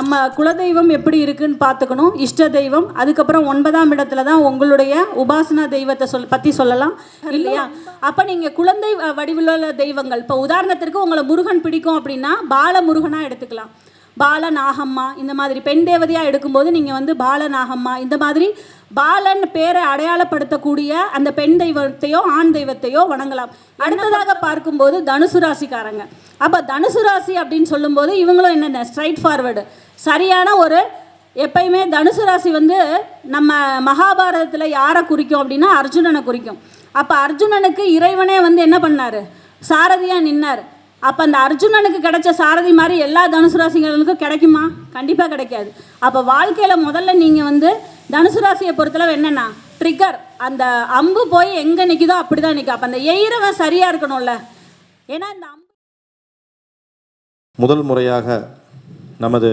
நம்ம குலதெய்வம் எப்படி இருக்குன்னு பார்த்துக்கணும், இஷ்ட தெய்வம். அதுக்கப்புறம் 9ஆம் இடத்துல தான் உங்களுடைய உபாசனா தெய்வத்தை பற்றி சொல்லலாம் இல்லையா? அப்போ நீங்கள் குழந்தை வடிவுள்ள தெய்வங்கள், இப்போ உதாரணத்திற்கு உங்களை முருகன் பிடிக்கும் அப்படின்னா பால முருகனாக எடுத்துக்கலாம். பால நாகம்மா இந்த மாதிரி பெண் தேவதையாக எடுக்கும்போது நீங்கள் வந்து பால நாகம்மா இந்த மாதிரி பாலன் பேரை அடையாளப்படுத்தக்கூடிய அந்த பெண் தெய்வத்தையோ ஆண் தெய்வத்தையோ வணங்கலாம். அடுத்ததாக பார்க்கும்போது தனுசு ராசிக்காரங்க. அப்போ தனுசு ராசி அப்படின்னு சொல்லும்போது இவங்களும் என்னென்ன ஸ்ட்ரைட் ஃபார்வர்டு சரியான ஒரு எப்பயுமே தனுசு ராசி வந்து நம்ம மகாபாரதத்தில் யாரை குறிக்கும் அப்படின்னா அர்ஜுனனை குறிக்கும். அப்போ அர்ஜுனனுக்கு இறைவனே வந்து என்ன பண்ணார், சாரதியாக நின்னார். அப்போ அந்த அர்ஜுனனுக்கு கிடைச்ச சாரதி மாதிரி எல்லா தனுசு ராசிகளுக்கும் கிடைக்குமா? கண்டிப்பாக கிடைக்காது. அப்போ வாழ்க்கையில் முதல்ல நீங்கள் வந்து தனுசு ராசியை பொறுத்தளவு என்னென்னா ட்ரிகர், அந்த அம்பு போய் எங்கே நிற்குதோ அப்படி தான் நிற்கும். அப்போ அந்த எயிரவன் சரியாக இருக்கணும்ல. ஏன்னா இந்த முதல் முறையாக நமது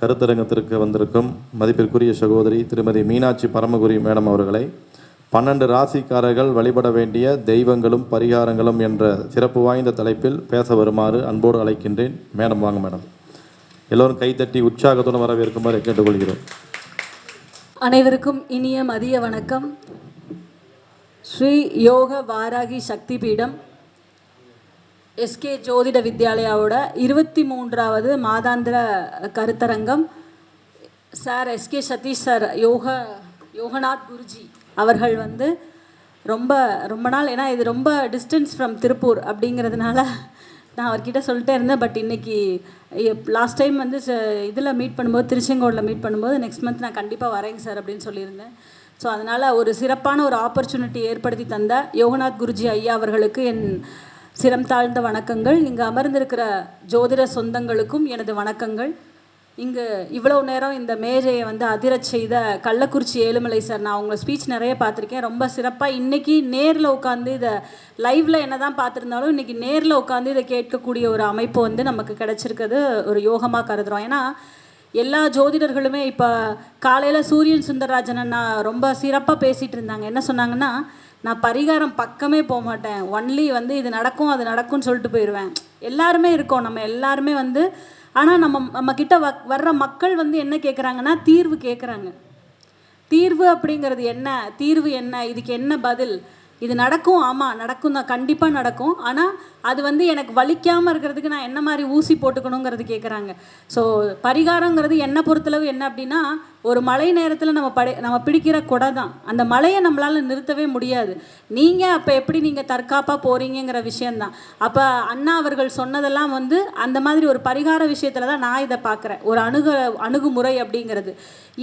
கருத்தரங்கத்திற்கு வந்திருக்கும் மதிப்பிற்குரிய சகோதரி திருமதி மீனாட்சி பரமகுரி மேடம் அவர்களை 12 ராசிக்காரர்கள் வழிபட வேண்டிய தெய்வங்களும் பரிகாரங்களும் என்ற சிறப்பு வாய்ந்த தலைப்பில் பேச வருமாறு அன்போடு அழைக்கின்றேன். மேடம் வாங்க மேடம். எல்லோரும் கைத்தட்டி உற்சாகத்துடன் வரவேற்குமாறு கேட்டுக்கொள்கிறோம். அனைவருக்கும் இனிய மதிய வணக்கம். ஸ்ரீ யோக வாராகி சக்தி பீடம் எஸ்கே ஜோதிட வித்யாலயாவோட 23வது மாதாந்திர கருத்தரங்கம். Sir SK Sathish sir Yoganath Guruji அவர்கள் வந்து ரொம்ப நாள், ஏன்னா இது ரொம்ப டிஸ்டன்ஸ் ஃப்ரம் திருப்பூர் அப்படிங்கிறதுனால நான் அவர்கிட்ட சொல்லிட்டே இருந்தேன். பட் இன்றைக்கி லாஸ்ட் டைம் வந்து இதில் மீட் பண்ணும்போது திருச்செங்கோடில் மீட் பண்ணும்போது நெக்ஸ்ட் மந்த் நான் கண்டிப்பாக வரேங்க சார் அப்படின்னு சொல்லியிருந்தேன். ஸோ அதனால் ஒரு சிறப்பான ஒரு ஆப்பர்ச்சுனிட்டி ஏற்படுத்தி தந்த யோகநாத் குருஜி ஐயா அவர்களுக்கு என் சிரம் தாழ்ந்த வணக்கங்கள். இங்கு அமர்ந்திருக்கிற ஜோதிட சொந்தங்களுக்கும் எனது வணக்கங்கள். இங்கு இவ்வளோ நேரம் இந்த மேஜையை வந்து அதிரச் செய்த கள்ளக்குறிச்சி ஏழுமலை சார், நான் உங்களை ஸ்பீச் நிறைய பார்த்துருக்கேன். ரொம்ப சிறப்பாக இன்றைக்கி நேரில் உட்காந்து இதை லைவில் என்ன தான் பார்த்துருந்தாலும் இன்றைக்கி நேரில் உட்காந்து இதை கேட்கக்கூடிய ஒரு அமைப்பு வந்து நமக்கு கிடச்சிருக்கிறது ஒரு யோகமாக கருதுகிறோம். ஏன்னா எல்லா ஜோதிடர்களுமே இப்போ காலையில் சூரியன் சுந்தரராஜன் அண்ணா ரொம்ப சிறப்பாக பேசிகிட்டு இருந்தாங்க. என்ன சொன்னாங்கன்னா, நான் பரிகாரம் பக்கமே போக மாட்டேன், ஒன்லி வந்து இது நடக்கும் அது நடக்கும்னு சொல்லிட்டு போயிடுவேன். எல்லாருமே இருக்கோம், நம்ம எல்லாருமே வந்து. ஆனால் நம்மக்கிட்ட வர்ற மக்கள் வந்து என்ன கேட்குறாங்கன்னா, தீர்வு கேட்குறாங்க. தீர்வு அப்படிங்கிறது என்ன, தீர்வு என்ன, இதுக்கு என்ன பதில், இது நடக்கும், ஆமாம் நடக்கும் தான், கண்டிப்பாக நடக்கும். ஆனால் அது வந்து எனக்கு வலிக்காமல் இருக்கிறதுக்கு நான் என்ன மாதிரி ஊசி போட்டுக்கணுங்கிறது கேட்குறாங்க. ஸோ பரிகாரங்கிறது என்னை பொறுத்தளவு என்ன அப்படின்னா, ஒரு மழை நேரத்தில் நம்ம பிடிக்கிற கொடை தான். அந்த மழையை நம்மளால் நிறுத்தவே முடியாது. நீங்கள் அப்போ எப்படி நீங்கள் தற்காப்பாக போகிறீங்கிற விஷயந்தான். அப்போ அண்ணா அவர்கள் சொன்னதெல்லாம் வந்து அந்த மாதிரி ஒரு பரிகார விஷயத்தில் தான் நான் இதை பார்க்குறேன், ஒரு அணுகுமுறை அப்படிங்கிறது.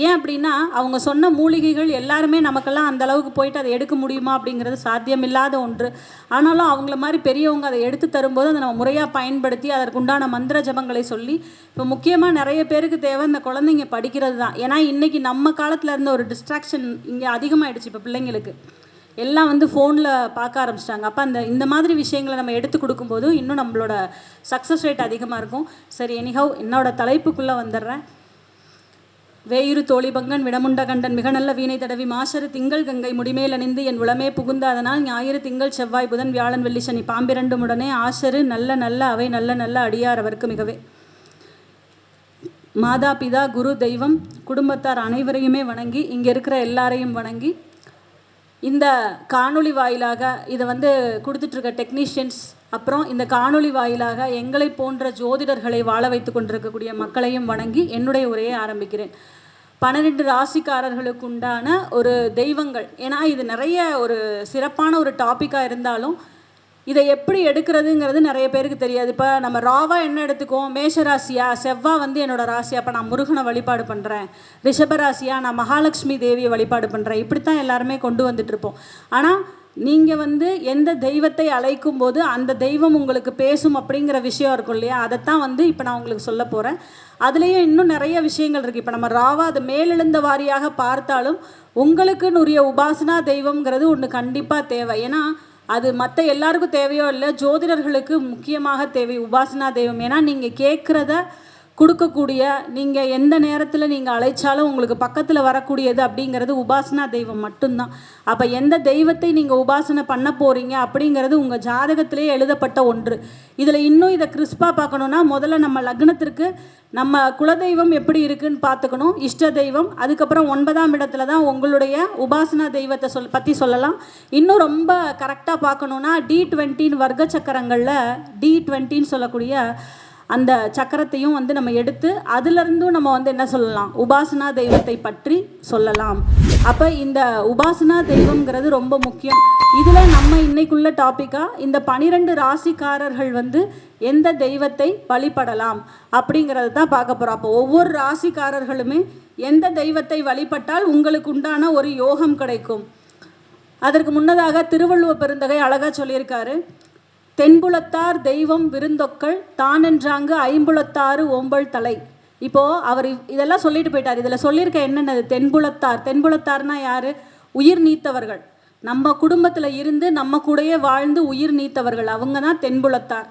ஏன் அப்படின்னா அவங்க சொன்ன மூலிகைகள் எல்லாருமே நமக்கெல்லாம் அந்த அளவுக்கு போயிட்டு அதை எடுக்க முடியுமா அப்படிங்கிறது சாத்தியமில்லாத ஒன்று. ஆனாலும் அவங்கள மாதிரி பெரியவங்க அதை எடுத்து தரும்போது அதை நம்ம முறையாக பயன்படுத்தி அதற்குண்டான மந்திர ஜபங்களை சொல்லி, இப்போ முக்கியமாக நிறைய பேருக்கு தேவை இந்த குழந்தைங்க படிக்கிறது தான். ஏன்னா இன்றைக்கி நம்ம காலத்தில் இருந்த ஒரு டிஸ்ட்ராக்ஷன் இங்கே அதிகமாகிடுச்சு. இப்போ பிள்ளைங்களுக்கு எல்லாம் வந்து ஃபோனில் பார்க்க ஆரம்பிச்சிட்டாங்க. அப்போ இந்த மாதிரி விஷயங்களை நம்ம எடுத்து கொடுக்கும்போது இன்னும் நம்மளோட சக்ஸஸ் ரேட் அதிகமாக இருக்கும். சரி, எனிஹவ் என்னோட தலைப்புக்குள்ளே வந்துடுறேன். வேயிறு தோழிபங்கன் விடமுண்ட கண்டன் மிக நல்ல வீணை தடவி மாசரு திங்கள் கங்கை முடிமேல் அணிந்து என் உளமே புகுந்த அதனால் ஞாயிறு திங்கள் செவ்வாய் புதன் வியாழன் வெள்ளி சனி பாம்பிரண்டும் உடனே ஆசரு நல்ல நல்ல அவை நல்ல நல்ல அடியார் அவருக்கு மிகவே. மாதா பிதா குரு தெய்வம் குடும்பத்தார் அனைவரையுமே வணங்கி, இங்கே இருக்கிற எல்லாரையும் வணங்கி, இந்த காணொளி வாயிலாக இதை வந்து கொடுத்துட்ருக்க டெக்னீஷியன்ஸ், அப்புறம் இந்த காணொளி வாயிலாக எங்களை போன்ற ஜோதிடர்களை வாழ வைத்து கொண்டிருக்கக்கூடிய மக்களையும் வணங்கி என்னுடைய உரையை ஆரம்பிக்கிறேன். 12 ராசிக்காரர்களுக்கு உண்டான ஒரு தெய்வங்கள். ஏன்னா இது நிறைய ஒரு சிறப்பான ஒரு டாப்பிக்காக இருந்தாலும் இதை எப்படி எடுக்கிறதுங்கிறது நிறைய பேருக்கு தெரியாது. இப்போ நம்ம ராவாக என்ன எடுத்துக்குவோம், மேஷராசியா செவ்வாய் வந்து என்னோடய ராசியா, அப்போ நான் முருகனை வழிபாடு பண்ணுறேன். ரிஷபராசியா நான் மகாலட்சுமி தேவியை வழிபாடு பண்ணுறேன். இப்படித்தான் எல்லாருமே கொண்டு வந்துட்டுருப்போம். ஆனால் நீங்கள் வந்து எந்த தெய்வத்தை அழைக்கும் போது அந்த தெய்வம் உங்களுக்கு பேசும் அப்படிங்கிற விஷயம் இருக்கும் இல்லையா, அதைத்தான் வந்து இப்போ நான் உங்களுக்கு சொல்ல போகிறேன். அதுலேயும் இன்னும் நிறைய விஷயங்கள் இருக்குது. இப்போ நம்ம ராவா அது மேலெழுந்த வாரியாக பார்த்தாலும் உங்களுக்குன்னு உரிய உபாசனா தெய்வம்ங்கிறது ஒன்று கண்டிப்பாக தேவை. ஏன்னா அது மற்ற எல்லாருக்கும் தேவையோ இல்லை, ஜோதிடர்களுக்கு முக்கியமாக தேவை உபாசனா தெய்வம். ஏன்னா நீங்கள் கேட்குறத கொடுக்கக்கூடிய, நீங்கள் எந்த நேரத்தில் நீங்கள் அழைச்சாலும் உங்களுக்கு பக்கத்தில் வரக்கூடியது அப்படிங்கிறது உபாசனா தெய்வம் மட்டும்தான். அப்போ எந்த தெய்வத்தை நீங்கள் உபாசனை பண்ண போகிறீங்க அப்படிங்கிறது உங்கள் ஜாதகத்திலே எழுதப்பட்ட ஒன்று. இதில் இன்னும் இதை கிறிஸ்பாக பார்க்கணுன்னா முதல்ல நம்ம லக்னத்திற்கு நம்ம குலதெய்வம் எப்படி இருக்குன்னு பார்த்துக்கணும், இஷ்ட தெய்வம். அதுக்கப்புறம் 9ஆம் இடத்துல தான் உங்களுடைய உபாசனா தெய்வத்தை பற்றி சொல்லலாம். இன்னும் ரொம்ப கரெக்டாக பார்க்கணுன்னா D20 வர்க்க சக்கரங்களில் D20 சொல்லக்கூடிய அந்த சக்கரத்தையும் வந்து நம்ம எடுத்து அதிலிருந்தும் நம்ம வந்து என்ன சொல்லலாம், உபாசனா தெய்வத்தை பற்றி சொல்லலாம். அப்போ இந்த உபாசனா தெய்வம்ங்கிறது ரொம்ப முக்கியம். இதில் நம்ம இன்னைக்குள்ள டாப்பிக்காக இந்த 12 ராசிக்காரர்கள் வந்து எந்த தெய்வத்தை வழிபடலாம் அப்படிங்கிறது தான் பார்க்க போகிறோம். அப்போ ஒவ்வொரு ராசிக்காரர்களுமே எந்த தெய்வத்தை வழிபட்டால் உங்களுக்கு உண்டான ஒரு யோகம் கிடைக்கும். அதற்கு முன்னதாக திருவள்ளுவர் பெருந்தகை அழகாக சொல்லியிருக்காரு, தென்புலத்தார் தெய்வம் விருந்தொக்கள் தானென்றாங்கு ஐம்புலத்தாறு ஓம்பல் தலை. இப்போது அவர் இதெல்லாம் சொல்லிட்டு போயிட்டார். இதில் சொல்லியிருக்க என்னென்னது, தென்புலத்தார்னா யார்? உயிர் நீத்தவர்கள், நம்ம குடும்பத்தில் இருந்து நம்ம கூடயே வாழ்ந்து உயிர் நீத்தவர்கள், அவங்க தான் தென்புலத்தார்.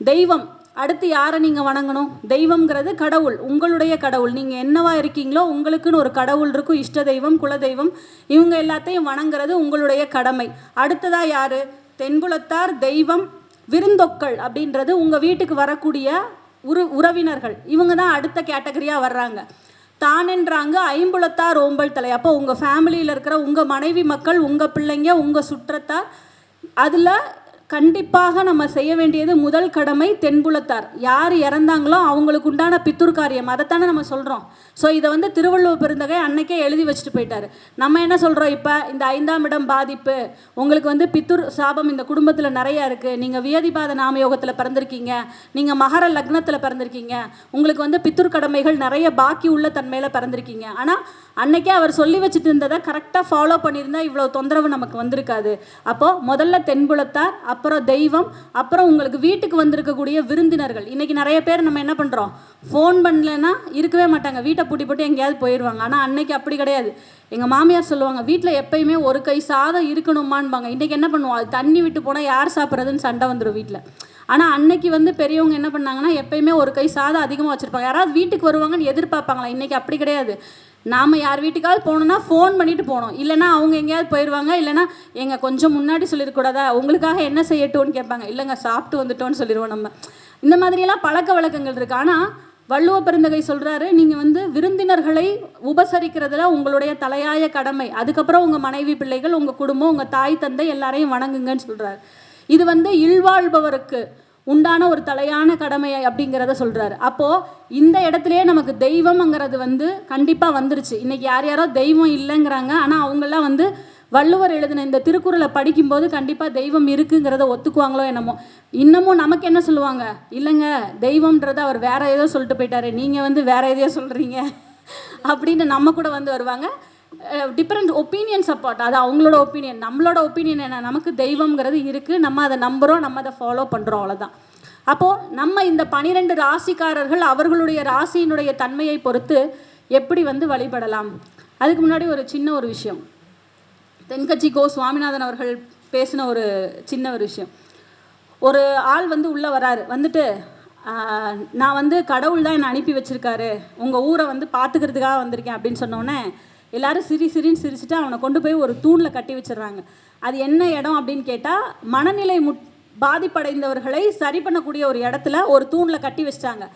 தெய்வம் அடுத்து யாரை நீங்கள் வணங்கணும்? தெய்வம்ங்கிறது கடவுள், உங்களுடைய கடவுள். நீங்கள் என்னவா இருக்கீங்களோ உங்களுக்குன்னு ஒரு கடவுள் இருக்கும், இஷ்ட தெய்வம், குலதெய்வம், இவங்க எல்லாத்தையும் வணங்குறது உங்களுடைய கடமை. அடுத்ததாக யார்? தென்புலத்தார் தெய்வம் விருந்தொக்கள் அப்படின்றது உங்கள் வீட்டுக்கு வரக்கூடிய உறவினர்கள், இவங்க தான் அடுத்த கேட்டகரியாக வர்றாங்க. தானென்றாங்க ஐம்புலத்தார் ஓம்பல் தலை. அப்போ உங்கள் ஃபேமிலியில் இருக்கிற உங்கள் மனைவி மக்கள், உங்கள் பிள்ளைங்க, உங்கள் சுற்றத்தார், அதில் கண்டிப்பாக நம்ம செய்ய வேண்டியது முதல் கடமை தென்புலத்தார். யார் இறந்தாங்களோ அவங்களுக்கு உண்டான பித்துர் காரியம், அதைத்தானே நம்ம சொல்கிறோம். ஸோ இதை வந்து திருவள்ளுவர் பெருந்தகை அன்னைக்கே எழுதி வச்சுட்டு போயிட்டார். நம்ம என்ன சொல்கிறோம், இப்போ இந்த 5ஆம் இடம் பாதிப்பு, உங்களுக்கு வந்து பித்துர் சாபம் இந்த குடும்பத்தில் நிறையா இருக்குது, நீங்கள் வியதிபாத நாமயோகத்தில் பிறந்திருக்கீங்க, நீங்கள் மகர லக்னத்தில் பிறந்திருக்கீங்க, உங்களுக்கு வந்து பித்துர் கடமைகள் நிறைய பாக்கி உள்ள தன்மையில் பிறந்திருக்கீங்க. ஆனால் அன்னைக்கே அவர் சொல்லி வச்சுட்டு இருந்ததை கரெக்டாக ஃபாலோ பண்ணியிருந்தால் இவ்வளோ தொந்தரவு நமக்கு வந்திருக்காது. அப்போது முதல்ல தென்புலத்தார், அப்புறம் தெய்வம், அப்புறம் உங்களுக்கு வீட்டுக்கு வந்திருக்கக்கூடிய விருந்தினர்கள். இன்றைக்கி நிறைய பேர் நம்ம என்ன பண்ணுறோம், ஃபோன் பண்ணலைன்னா இருக்கவே மாட்டாங்க, வீட்டை பூட்டி போட்டு எங்கேயாவது போயிடுவாங்க. ஆனால் அன்னைக்கு அப்படி கிடையாது. எங்கள் மாமியார் சொல்லுவாங்க, வீட்டில் எப்பயுமே ஒரு கை சாதம் இருக்கணுமான்பாங்க. இன்றைக்கி என்ன பண்ணுவோம், அது தண்ணி விட்டு போனால் யார் சாப்பிட்றதுன்னு சண்டை வந்துடும் வீட்டில். ஆனால் அன்னைக்கு வந்து பெரியவங்க என்ன பண்ணாங்கன்னா எப்பயுமே ஒரு கை சாதம் அதிகமாக வச்சுருப்பாங்க. யாராவது வீட்டுக்கு வருவாங்கன்னு எதிர்பார்ப்பாங்களா? இன்றைக்கி அப்படி கிடையாது. நாம் யார் வீட்டுக்காவது போகணுன்னா ஃபோன் பண்ணிவிட்டு போகணும், இல்லைனா அவங்க எங்கேயாவது போயிடுவாங்க, இல்லைனா எங்கள் கொஞ்சம் முன்னாடி சொல்லியிருக்கூடாதா, உங்களுக்காக என்ன செய்யட்டும்னு கேட்பாங்க, இல்லைங்க சாப்பிட்டு வந்துட்டோன்னு சொல்லிடுவோம் நம்ம. இந்த மாதிரியெல்லாம் பழக்க வழக்கங்கள் இருக்குது. ஆனால் வள்ளுவ பெருந்தகை சொல்கிறாரு, நீங்கள் வந்து விருந்தினர்களை உபசரிக்கிறதுல உங்களுடைய தலையாய கடமை. அதுக்கப்புறம் உங்கள் மனைவி பிள்ளைகள், உங்கள் குடும்பம், உங்கள் தாய் தந்தை எல்லாரையும் வணங்குங்கன்னு சொல்கிறார். இது வந்து இல்வாழ்பவருக்கு உண்டான ஒரு தலையான கடமை அப்படிங்கிறத சொல்கிறாரு. அப்போது இந்த இடத்துலையே நமக்கு தெய்வம்ங்கிறது வந்து கண்டிப்பாக வந்துருச்சு. இன்றைக்கி யார் யாரோ தெய்வம் இல்லைங்கிறாங்க, ஆனால் அவங்களாம் வந்து வள்ளுவர் எழுதின இந்த திருக்குறளை படிக்கும்போது கண்டிப்பாக தெய்வம் இருக்குங்கிறத ஒத்துக்குவாங்களோ என்னமோ. இன்னமும் நமக்கு என்ன சொல்லுவாங்க, இல்லைங்க தெய்வம்ன்றதை அவர் வேற ஏதோ சொல்லிட்டு போயிட்டாரு, நீங்கள் வந்து வேற எதையோ சொல்கிறீங்க அப்படின்னு நம்ம கூட வந்து வருவாங்க. டிஃப்ரெண்ட் ஒப்பீனியன் சப்போர்ட், அது அவங்களோட ஒப்பீனியன். நம்மளோட ஒப்பீனியன் என்ன, நமக்கு தெய்வம்ங்கிறது இருக்குது, நம்ம அதை நம்புகிறோம், நம்ம அதை ஃபாலோ பண்ணுறோம், அவ்வளோதான். அப்போது நம்ம இந்த 12 ராசிக்காரர்கள் அவர்களுடைய ராசியினுடைய தன்மையை பொறுத்து எப்படி வந்து வழிபடலாம். அதுக்கு முன்னாடி ஒரு சின்ன ஒரு விஷயம், தென்கட்சி கோ சுவாமிநாதன் அவர்கள் பேசின ஒரு சின்ன ஒரு விஷயம். ஒரு ஆள் வந்து உள்ளே வராரு, வந்துட்டு நான் வந்து கடவுள் தான் என்னை அனுப்பி வச்சுருக்காரு, உங்கள் ஊரை வந்து பார்த்துக்கிறதுக்காக வந்திருக்கேன் அப்படின்னு சொன்னோன்னே எல்லாரும் சிரின்னு சிரிச்சுட்டு அவனை கொண்டு போய் ஒரு தூணில் கட்டி வச்சிடுறாங்க. அது என்ன இடம் அப்படின்னு கேட்டால், மனநிலை பாதிப்படைந்தவர்களை சரி பண்ணக்கூடிய ஒரு இடத்துல ஒரு தூணில் கட்டி வச்சிட்டாங்க.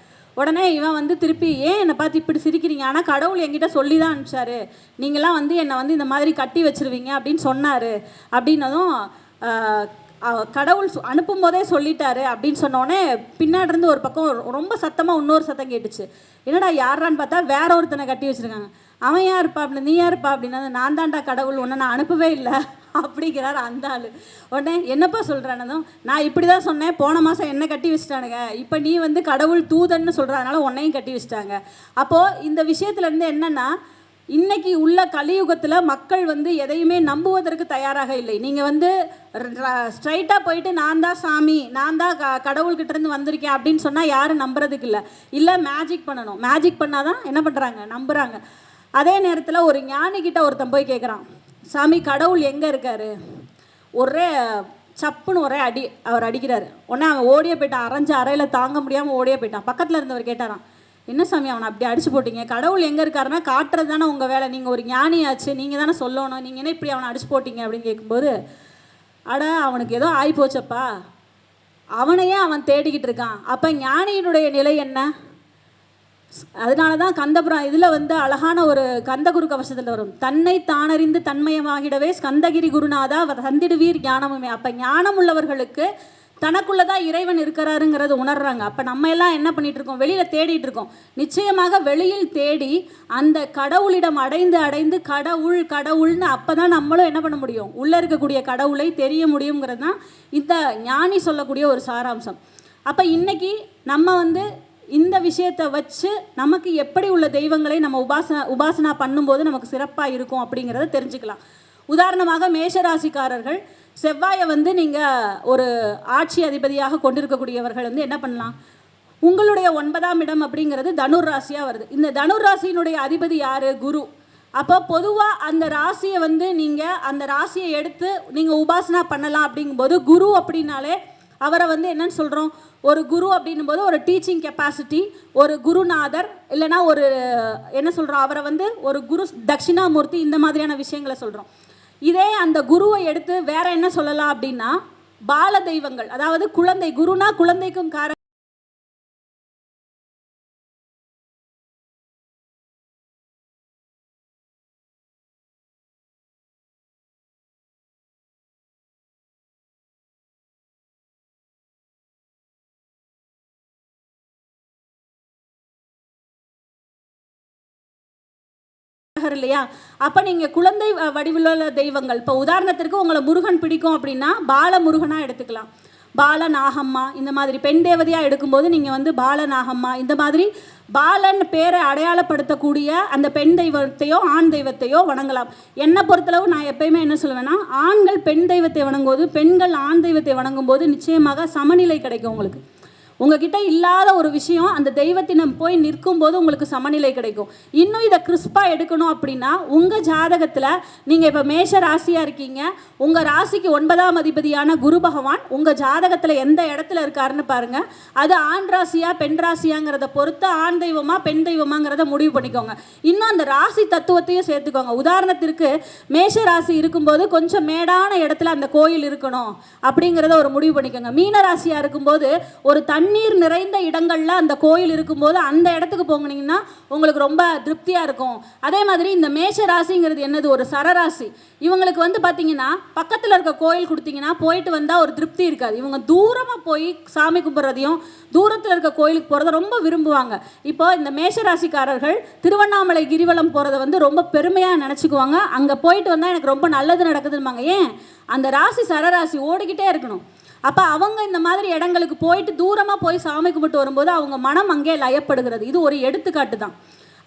உடனே இவன் வந்து திருப்பி, ஏன் என்னை பார்த்து இப்படி சிரிக்கிறீங்க, ஆனால் கடவுள் என்கிட்ட சொல்லி தான் அனுப்பிச்சாரு, நீங்களாம் வந்து என்னை வந்து இந்த மாதிரி கட்டி வச்சிருவீங்க அப்படின்னு சொன்னார் அப்படின்னதும், கடவுள் அனுப்பும் போதே சொல்லிட்டாரு அப்படின்னு சொன்னோடனே பின்னாடி இருந்து ஒரு பக்கம் ரொம்ப சத்தமாக இன்னொரு சத்தம் கேட்டுச்சு. என்னடா யாரான்னு பார்த்தா வேற ஒருத்தனை கட்டி வச்சுருக்காங்க. அவன் யாருப்பா அப்படின்னு, நீ யாருப்பா அப்படின்னா, நான் தான்டா கடவுள், உன்னை நான் அனுப்பவே இல்லை அப்படிங்கிறார் அந்த ஆள். உடனே என்னப்பா சொல்கிறானதும், நான் இப்படி தான் சொன்னேன், போன மாதம் என்ன கட்டி வச்சுட்டானுங்க, இப்போ நீ வந்து கடவுள் தூதன்னு சொல்கிறதுனால உன்னையும் கட்டி வச்சுட்டாங்க. அப்போது இந்த விஷயத்துலேருந்து என்னென்னா, இன்றைக்கி உள்ள கலியுகத்தில் மக்கள் வந்து எதையுமே நம்புவதற்கு தயாராக இல்லை. நீங்கள் வந்து ஸ்ட்ரைட்டாக போயிட்டு நான் தான் சாமி, நான் தான் கடவுள்கிட்டேருந்து வந்திருக்கேன் அப்படின்னு சொன்னால் யாரும் நம்புறதுக்கு இல்லை. இல்லை மேஜிக் பண்ணணும், மேஜிக் பண்ணால் தான் என்ன பண்ணுறாங்க, நம்புகிறாங்க. அதே நேரத்தில் ஒரு ஞானிக்கிட்ட ஒருத்தன் போய் கேட்குறான், சாமி கடவுள் எங்கே இருக்கார், ஒரே சப்புன்னு ஒரே அடி அவர் அடிக்கிறாரு. உடனே அவன் ஓடியே போயிட்டான், அரைஞ்ச அறையில் தாங்க முடியாமல் ஓடியே போயிட்டான். பக்கத்தில் இருந்தவர் கேட்டாரான், என்ன சாமி அவனை அப்படி அடிச்சு போட்டீங்க, கடவுள் எங்கே இருக்காருன்னா காட்டுறது தானே உங்கள் வேலை, நீங்கள் ஒரு ஞானியாச்சு, நீங்கள் தானே சொல்லணும், நீங்கள் என்ன இப்படி அவனை அடிச்சு போட்டீங்க அப்படின்னு கேட்கும்போது, அட அவனுக்கு ஏதோ ஆகி போச்சப்பா, அவனையே அவன் தேடிக்கிட்டு இருக்கான். அப்போ ஞானியினுடைய நிலை என்ன? அதனால தான் கந்தபுரம் இதில் வந்து அழகான ஒரு கந்தகுரு கவசத்தில் வரும், தன்னை தானறிந்து தன்மயமாகிடவே ஸ்கந்தகிரி குருநாதா தந்திடுவீர் ஞானமுமே. அப்போ ஞானம் உள்ளவர்களுக்கு தனக்குள்ளதான் இறைவன் இருக்கிறாருங்கிறது உணர்றாங்க. அப்போ நம்ம எல்லாம் என்ன பண்ணிட்டு இருக்கோம், வெளியில் தேடிட்டு இருக்கோம். நிச்சயமாக வெளியில் தேடி அந்த கடவுளிடம் அடைந்து அடைந்து கடவுள் கடவுள்னு அப்போ தான் நம்மளும் என்ன பண்ண முடியும், உள்ளே இருக்கக்கூடிய கடவுளை தெரிய முடியுங்கிறது தான் இந்த ஞானி சொல்லக்கூடிய ஒரு சாராம்சம். அப்போ இன்னைக்கு நம்ம வந்து இந்த விஷயத்தை வச்சு நமக்கு எப்படி உள்ள தெய்வங்களை நம்ம உபாசனா பண்ணும்போது நமக்கு சிறப்பாக இருக்கும் அப்படிங்கிறத தெரிஞ்சுக்கலாம். உதாரணமாக மேஷராசிக்காரர்கள் செவ்வாயை வந்து நீங்கள் ஒரு ஆட்சி அதிபதியாக கொண்டிருக்கக்கூடியவர்கள் வந்து என்ன பண்ணலாம், உங்களுடைய 9ஆம் இடம் அப்படிங்கிறது தனுர் ராசியாக வருது. இந்த தனுர் ராசியினுடைய அதிபதி யார்? குரு. அப்போ பொதுவாக அந்த ராசியை வந்து நீங்கள் அந்த ராசியை எடுத்து நீங்கள் உபாசனா பண்ணலாம். அப்படிங்கும்போது குரு அப்படின்னாலே அவரை வந்து என்னன்னு சொல்கிறோம், ஒரு குரு அப்படின்னும் போது ஒரு டீச்சிங் கெப்பாசிட்டி, ஒரு குருநாதர், இல்லைனா ஒரு என்ன சொல்கிறோம், அவரை வந்து ஒரு குரு தட்சிணாமூர்த்தி, இந்த மாதிரியான விஷயங்களை சொல்கிறோம். இதே அந்த குருவை எடுத்து வேற என்ன சொல்லலாம் அப்படின்னா பால தெய்வங்கள், அதாவது குழந்தை, குருனா குழந்தைக்கும் இல்லையா. அப்போ நீங்கள் குழந்தை வடிவிலுள்ள தெய்வங்கள், இப்போ உதாரணத்திற்கு உங்களை முருகன் பிடிக்கும் அப்படின்னா பால முருகனாக எடுத்துக்கலாம். பால நாகம்மா இந்த மாதிரி பெண் தேவதையாக எடுக்கும்போது நீங்கள் வந்து பால நாகம்மா இந்த மாதிரி பாலன் பேரை அடையாளப்படுத்தக்கூடிய அந்த பெண் தெய்வத்தையோ ஆண் தெய்வத்தையோ வணங்கலாம். என்னை பொறுத்தளவு நான் எப்பயுமே என்ன சொல்லுவேன்னா, ஆண்கள் பெண் தெய்வத்தை வணங்கும்போது பெண்கள் ஆண் தெய்வத்தை வணங்கும்போது நிச்சயமாக சமநிலை கிடைக்கும். உங்களுக்கு உங்ககிட்ட இல்லாத ஒரு விஷயம் அந்த தெய்வத்தினம் போய் நிற்கும் போது உங்களுக்கு சமநிலை கிடைக்கும். இன்னும் இதை கிறிஸ்பாக எடுக்கணும் அப்படின்னா உங்கள் ஜாதகத்தில் நீங்கள் இப்போ மேஷ ராசியாக இருக்கீங்க, உங்கள் ராசிக்கு 9ஆம் அதிபதியான குரு பகவான் உங்கள் ஜாதகத்தில் எந்த இடத்துல இருக்காருன்னு பாருங்கள். அது ஆண் ராசியா பெண் ராசியாங்கிறத பொறுத்து ஆண் தெய்வமா பெண் தெய்வமாங்கிறத முடிவு பண்ணிக்கோங்க. இன்னும் அந்த ராசி தத்துவத்தையும் சேர்த்துக்கோங்க. உதாரணத்திற்கு மேஷ ராசி இருக்கும்போது கொஞ்சம் மேடான இடத்துல அந்த கோயில் இருக்கணும் அப்படிங்கிறத ஒரு முடிவு பண்ணிக்கோங்க. மீன ராசியாக இருக்கும்போது ஒரு தண்ணீர் நிறைந்த இடங்கள்ல அந்த கோயில் இருக்கும்போது அந்த இடத்துக்கு போனீங்கன்னா உங்களுக்கு ரொம்ப திருப்தியாக இருக்கும். அதே மாதிரி இந்த மேஷ ராசிங்கிறது என்னது, ஒரு சரராசி. இவங்களுக்கு வந்து பார்த்தீங்கன்னா பக்கத்தில் இருக்க கோயில் கொடுத்தீங்கன்னா போயிட்டு வந்தால் ஒரு திருப்தி இருக்காது. இவங்க தூரமாக போய் சாமி கும்பிட்றதையும் தூரத்தில் இருக்க கோயிலுக்கு போகிறத ரொம்ப விரும்புவாங்க. இப்போ இந்த மேஷராசிக்காரர்கள் திருவண்ணாமலை கிரிவலம் போகிறத வந்து ரொம்ப பெருமையாக நினச்சிக்குவாங்க. அங்கே போயிட்டு வந்தால் எனக்கு ரொம்ப நல்லது நடக்குதுன்னுவாங்க. ஏன், அந்த ராசி சரராசி ஓடிக்கிட்டே இருக்கணும். அப்போ அவங்க இந்த மாதிரி இடங்களுக்கு போயிட்டு தூரமாக போய் சாமி கும்பிட்டு வரும்போது அவங்க மனம் அங்கே லயப்படுகிறது. இது ஒரு எடுத்துக்காட்டு தான்.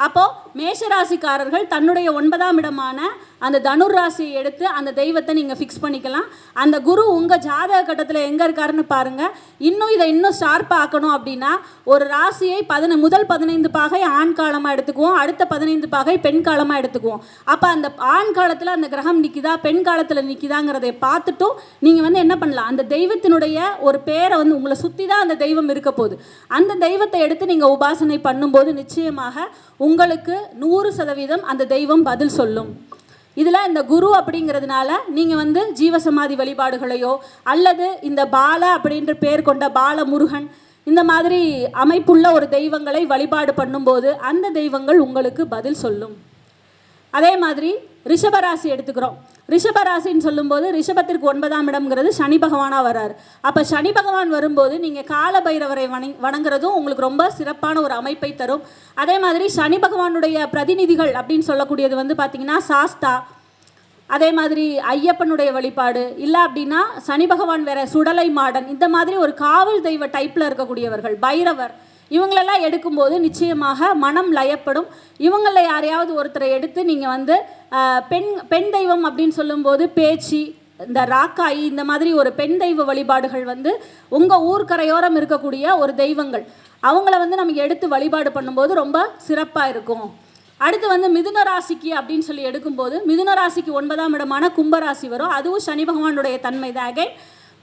அப்போது மேஷராசிக்காரர்கள் தன்னுடைய 9ஆம் இடமான அந்த தனுர் ராசியை எடுத்து அந்த தெய்வத்தை நீங்கள் ஃபிக்ஸ் பண்ணிக்கலாம். அந்த குரு உங்கள் ஜாதக கட்டத்தில் எங்கே இருக்காருன்னு பாருங்கள். இன்னும் இதை இன்னும் ஷார்ப்பாக ஆக்கணும் அப்படின்னா ஒரு ராசியை முதல் 15 பாகை ஆண் காலமாக எடுத்துக்குவோம், அடுத்த 15 பாகை பெண் காலமாக எடுத்துக்குவோம். அப்போ அந்த ஆண் காலத்தில் அந்த கிரகம் நிற்கிதா பெண் காலத்தில் நிற்கிதாங்கிறதை பார்த்துட்டும் நீங்கள் வந்து என்ன பண்ணலாம், அந்த தெய்வத்தினுடைய ஒரு பேரை வந்து உங்களை சுற்றி தான் அந்த தெய்வம் இருக்க போகுது. அந்த தெய்வத்தை எடுத்து நீங்கள் உபாசனை பண்ணும்போது நிச்சயமாக உங்களுக்கு 100% அந்த தெய்வம் பதில் சொல்லும். இதில் இந்த குரு அப்படிங்கிறதுனால நீங்கள் வந்து ஜீவசமாதி வழிபாடுகளையோ அல்லது இந்த பால அப்படின்ற பேர் கொண்ட பால முருகன் இந்த மாதிரி அமைப்புள்ள ஒரு தெய்வங்களை வழிபாடு பண்ணும்போது அந்த தெய்வங்கள் உங்களுக்கு பதில் சொல்லும். அதே மாதிரி ரிஷபராசி எடுத்துக்கிறோம். ரிஷபராசின்னு சொல்லும்போது ரிஷபத்திற்கு 9ஆம் இடம்ங்கிறது சனி பகவானாக வர்றாரு. அப்போ சனி பகவான் வரும்போது நீங்கள் கால பைரவரை வணங்குறதும் உங்களுக்கு ரொம்ப சிறப்பான ஒரு அமைப்பை தரும். அதே மாதிரி சனி பகவானுடைய பிரதிநிதிகள் அப்படின்னு சொல்லக்கூடியது வந்து பார்த்திங்கன்னா சாஸ்தா, அதே மாதிரி ஐயப்பனுடைய வழிபாடு, இல்லை அப்படின்னா சனி பகவான் வேற சுடலை மாடன், இந்த மாதிரி ஒரு காவல் தெய்வ டைப்பில் இருக்கக்கூடியவர்கள், பைரவர், இவங்களெல்லாம் எடுக்கும்போது நிச்சயமாக மனம் லயப்படும். இவங்களில் யாரையாவது ஒருத்தரை எடுத்து நீங்கள் வந்து பெண் தெய்வம் அப்படின்னு சொல்லும்போது பேச்சு, இந்த ராக்காயி, இந்த மாதிரி ஒரு பெண் தெய்வ வழிபாடுகள் வந்து உங்கள் ஊர்க்கரையோரம் இருக்கக்கூடிய ஒரு தெய்வங்கள், அவங்கள வந்து நமக்கு எடுத்து வழிபாடு பண்ணும்போது ரொம்ப சிறப்பாக இருக்கும். அடுத்து வந்து மிதுன ராசிக்கு அப்படின்னு சொல்லி எடுக்கும்போது மிதுன ராசிக்கு 9ஆம் இடமான கும்பராசி வரும். அதுவும் சனி பகவானுடைய தன்மை தான்.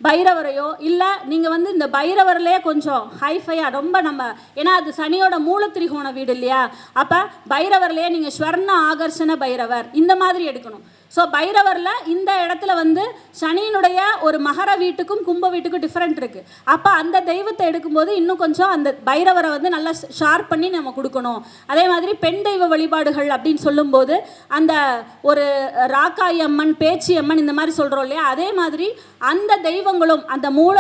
பைரவரையோ, இல்லை நீங்கள் வந்து இந்த பைரவர்லேயே கொஞ்சம் ஹைஃபையாக ரொம்ப நம்ம, ஏன்னா அது சனியோட மூலத்திரிகோண வீடு இல்லையா, அப்போ பைரவர்லேயே நீங்கள் ஸ்வர்ண ஆகர்ஷண பைரவர் இந்த மாதிரி எடுக்கணும். ஸோ பைரவரில் இந்த இடத்துல வந்து சனியினுடைய ஒரு மகர வீட்டுக்கும் கும்ப வீட்டுக்கும் டிஃப்ரெண்ட் இருக்குது. அப்போ அந்த தெய்வத்தை எடுக்கும்போது இன்னும் கொஞ்சம் அந்த பைரவரை வந்து நல்லா ஷார்ப் பண்ணி நம்ம கொடுக்கணும். அதே மாதிரி பெண் தெய்வ வழிபாடுகள் அப்படின்னு சொல்லும்போது அந்த ஒரு ராக்காய் அம்மன், பேச்சி அம்மன் இந்த மாதிரி சொல்கிறோம் இல்லையா, அதே மாதிரி அந்த தெய்வங்களும் அந்த மூல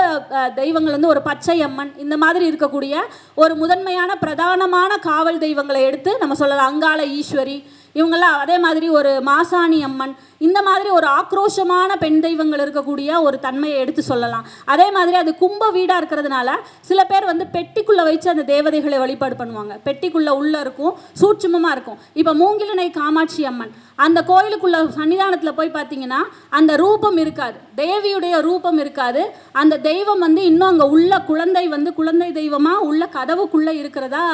தெய்வங்கள் வந்து ஒரு பச்சை அம்மன் இந்த மாதிரி இருக்கக்கூடிய ஒரு முதன்மையான பிரதானமான காவல் தெய்வங்களை எடுத்து நம்ம சொல்லலாம். அங்காள ஈஸ்வரி இவங்கெல்லாம், அதே மாதிரி ஒரு மாசாணி அம்மன், இந்த மாதிரி ஒரு ஆக்ரோஷமான பெண் தெய்வங்கள் இருக்கக்கூடிய ஒரு தன்மையை எடுத்து சொல்லலாம். அதே மாதிரி அது கும்ப வீடாக இருக்கிறதுனால சில பேர் வந்து பெட்டிக்குள்ளே வச்சு அந்த தேவதைகளை வழிபாடு பண்ணுவாங்க. பெட்டிக்குள்ளே உள்ளே இருக்கும், சூட்சுமமாக இருக்கும். இப்போ மூங்கிலனை காமாட்சி அம்மன் அந்த கோயிலுக்குள்ள சன்னிதானத்தில் போய் பார்த்தீங்கன்னா அந்த ரூபம் இருக்காது, தேவியுடைய ரூபம் இருக்காது. அந்த தெய்வம் வந்து இன்னும் அங்கே உள்ள குழந்தை வந்து குழந்தை தெய்வமாக உள்ள கதவுக்குள்ளே இருக்கிறதா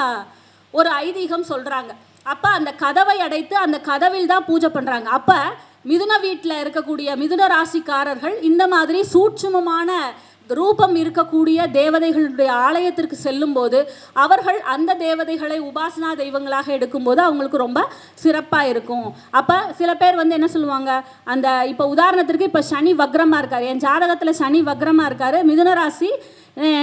ஒரு ஐதீகம் சொல்கிறாங்க. அப்போ அந்த கதவை அடைத்து அந்த கதவில் தான் பூஜை பண்ணுறாங்க. அப்போ மிதுன வீட்டில் இருக்கக்கூடிய மிதுன ராசிக்காரர்கள் இந்த மாதிரி சூட்சுமமான ரூபம் இருக்கக்கூடிய தேவதைகளுடைய ஆலயத்திற்கு செல்லும்போது அவர்கள் அந்த தேவதைகளை உபாசனா தெய்வங்களாக எடுக்கும்போது அவங்களுக்கு ரொம்ப சிறப்பாக இருக்கும். அப்போ சில பேர் வந்து என்ன சொல்லுவாங்க, அந்த இப்போ உதாரணத்திற்கு இப்போ சனி வக்ரமாக இருக்கார், என் ஜாதகத்தில் சனி வக்ரமாக இருக்கார், மிதுன ராசி,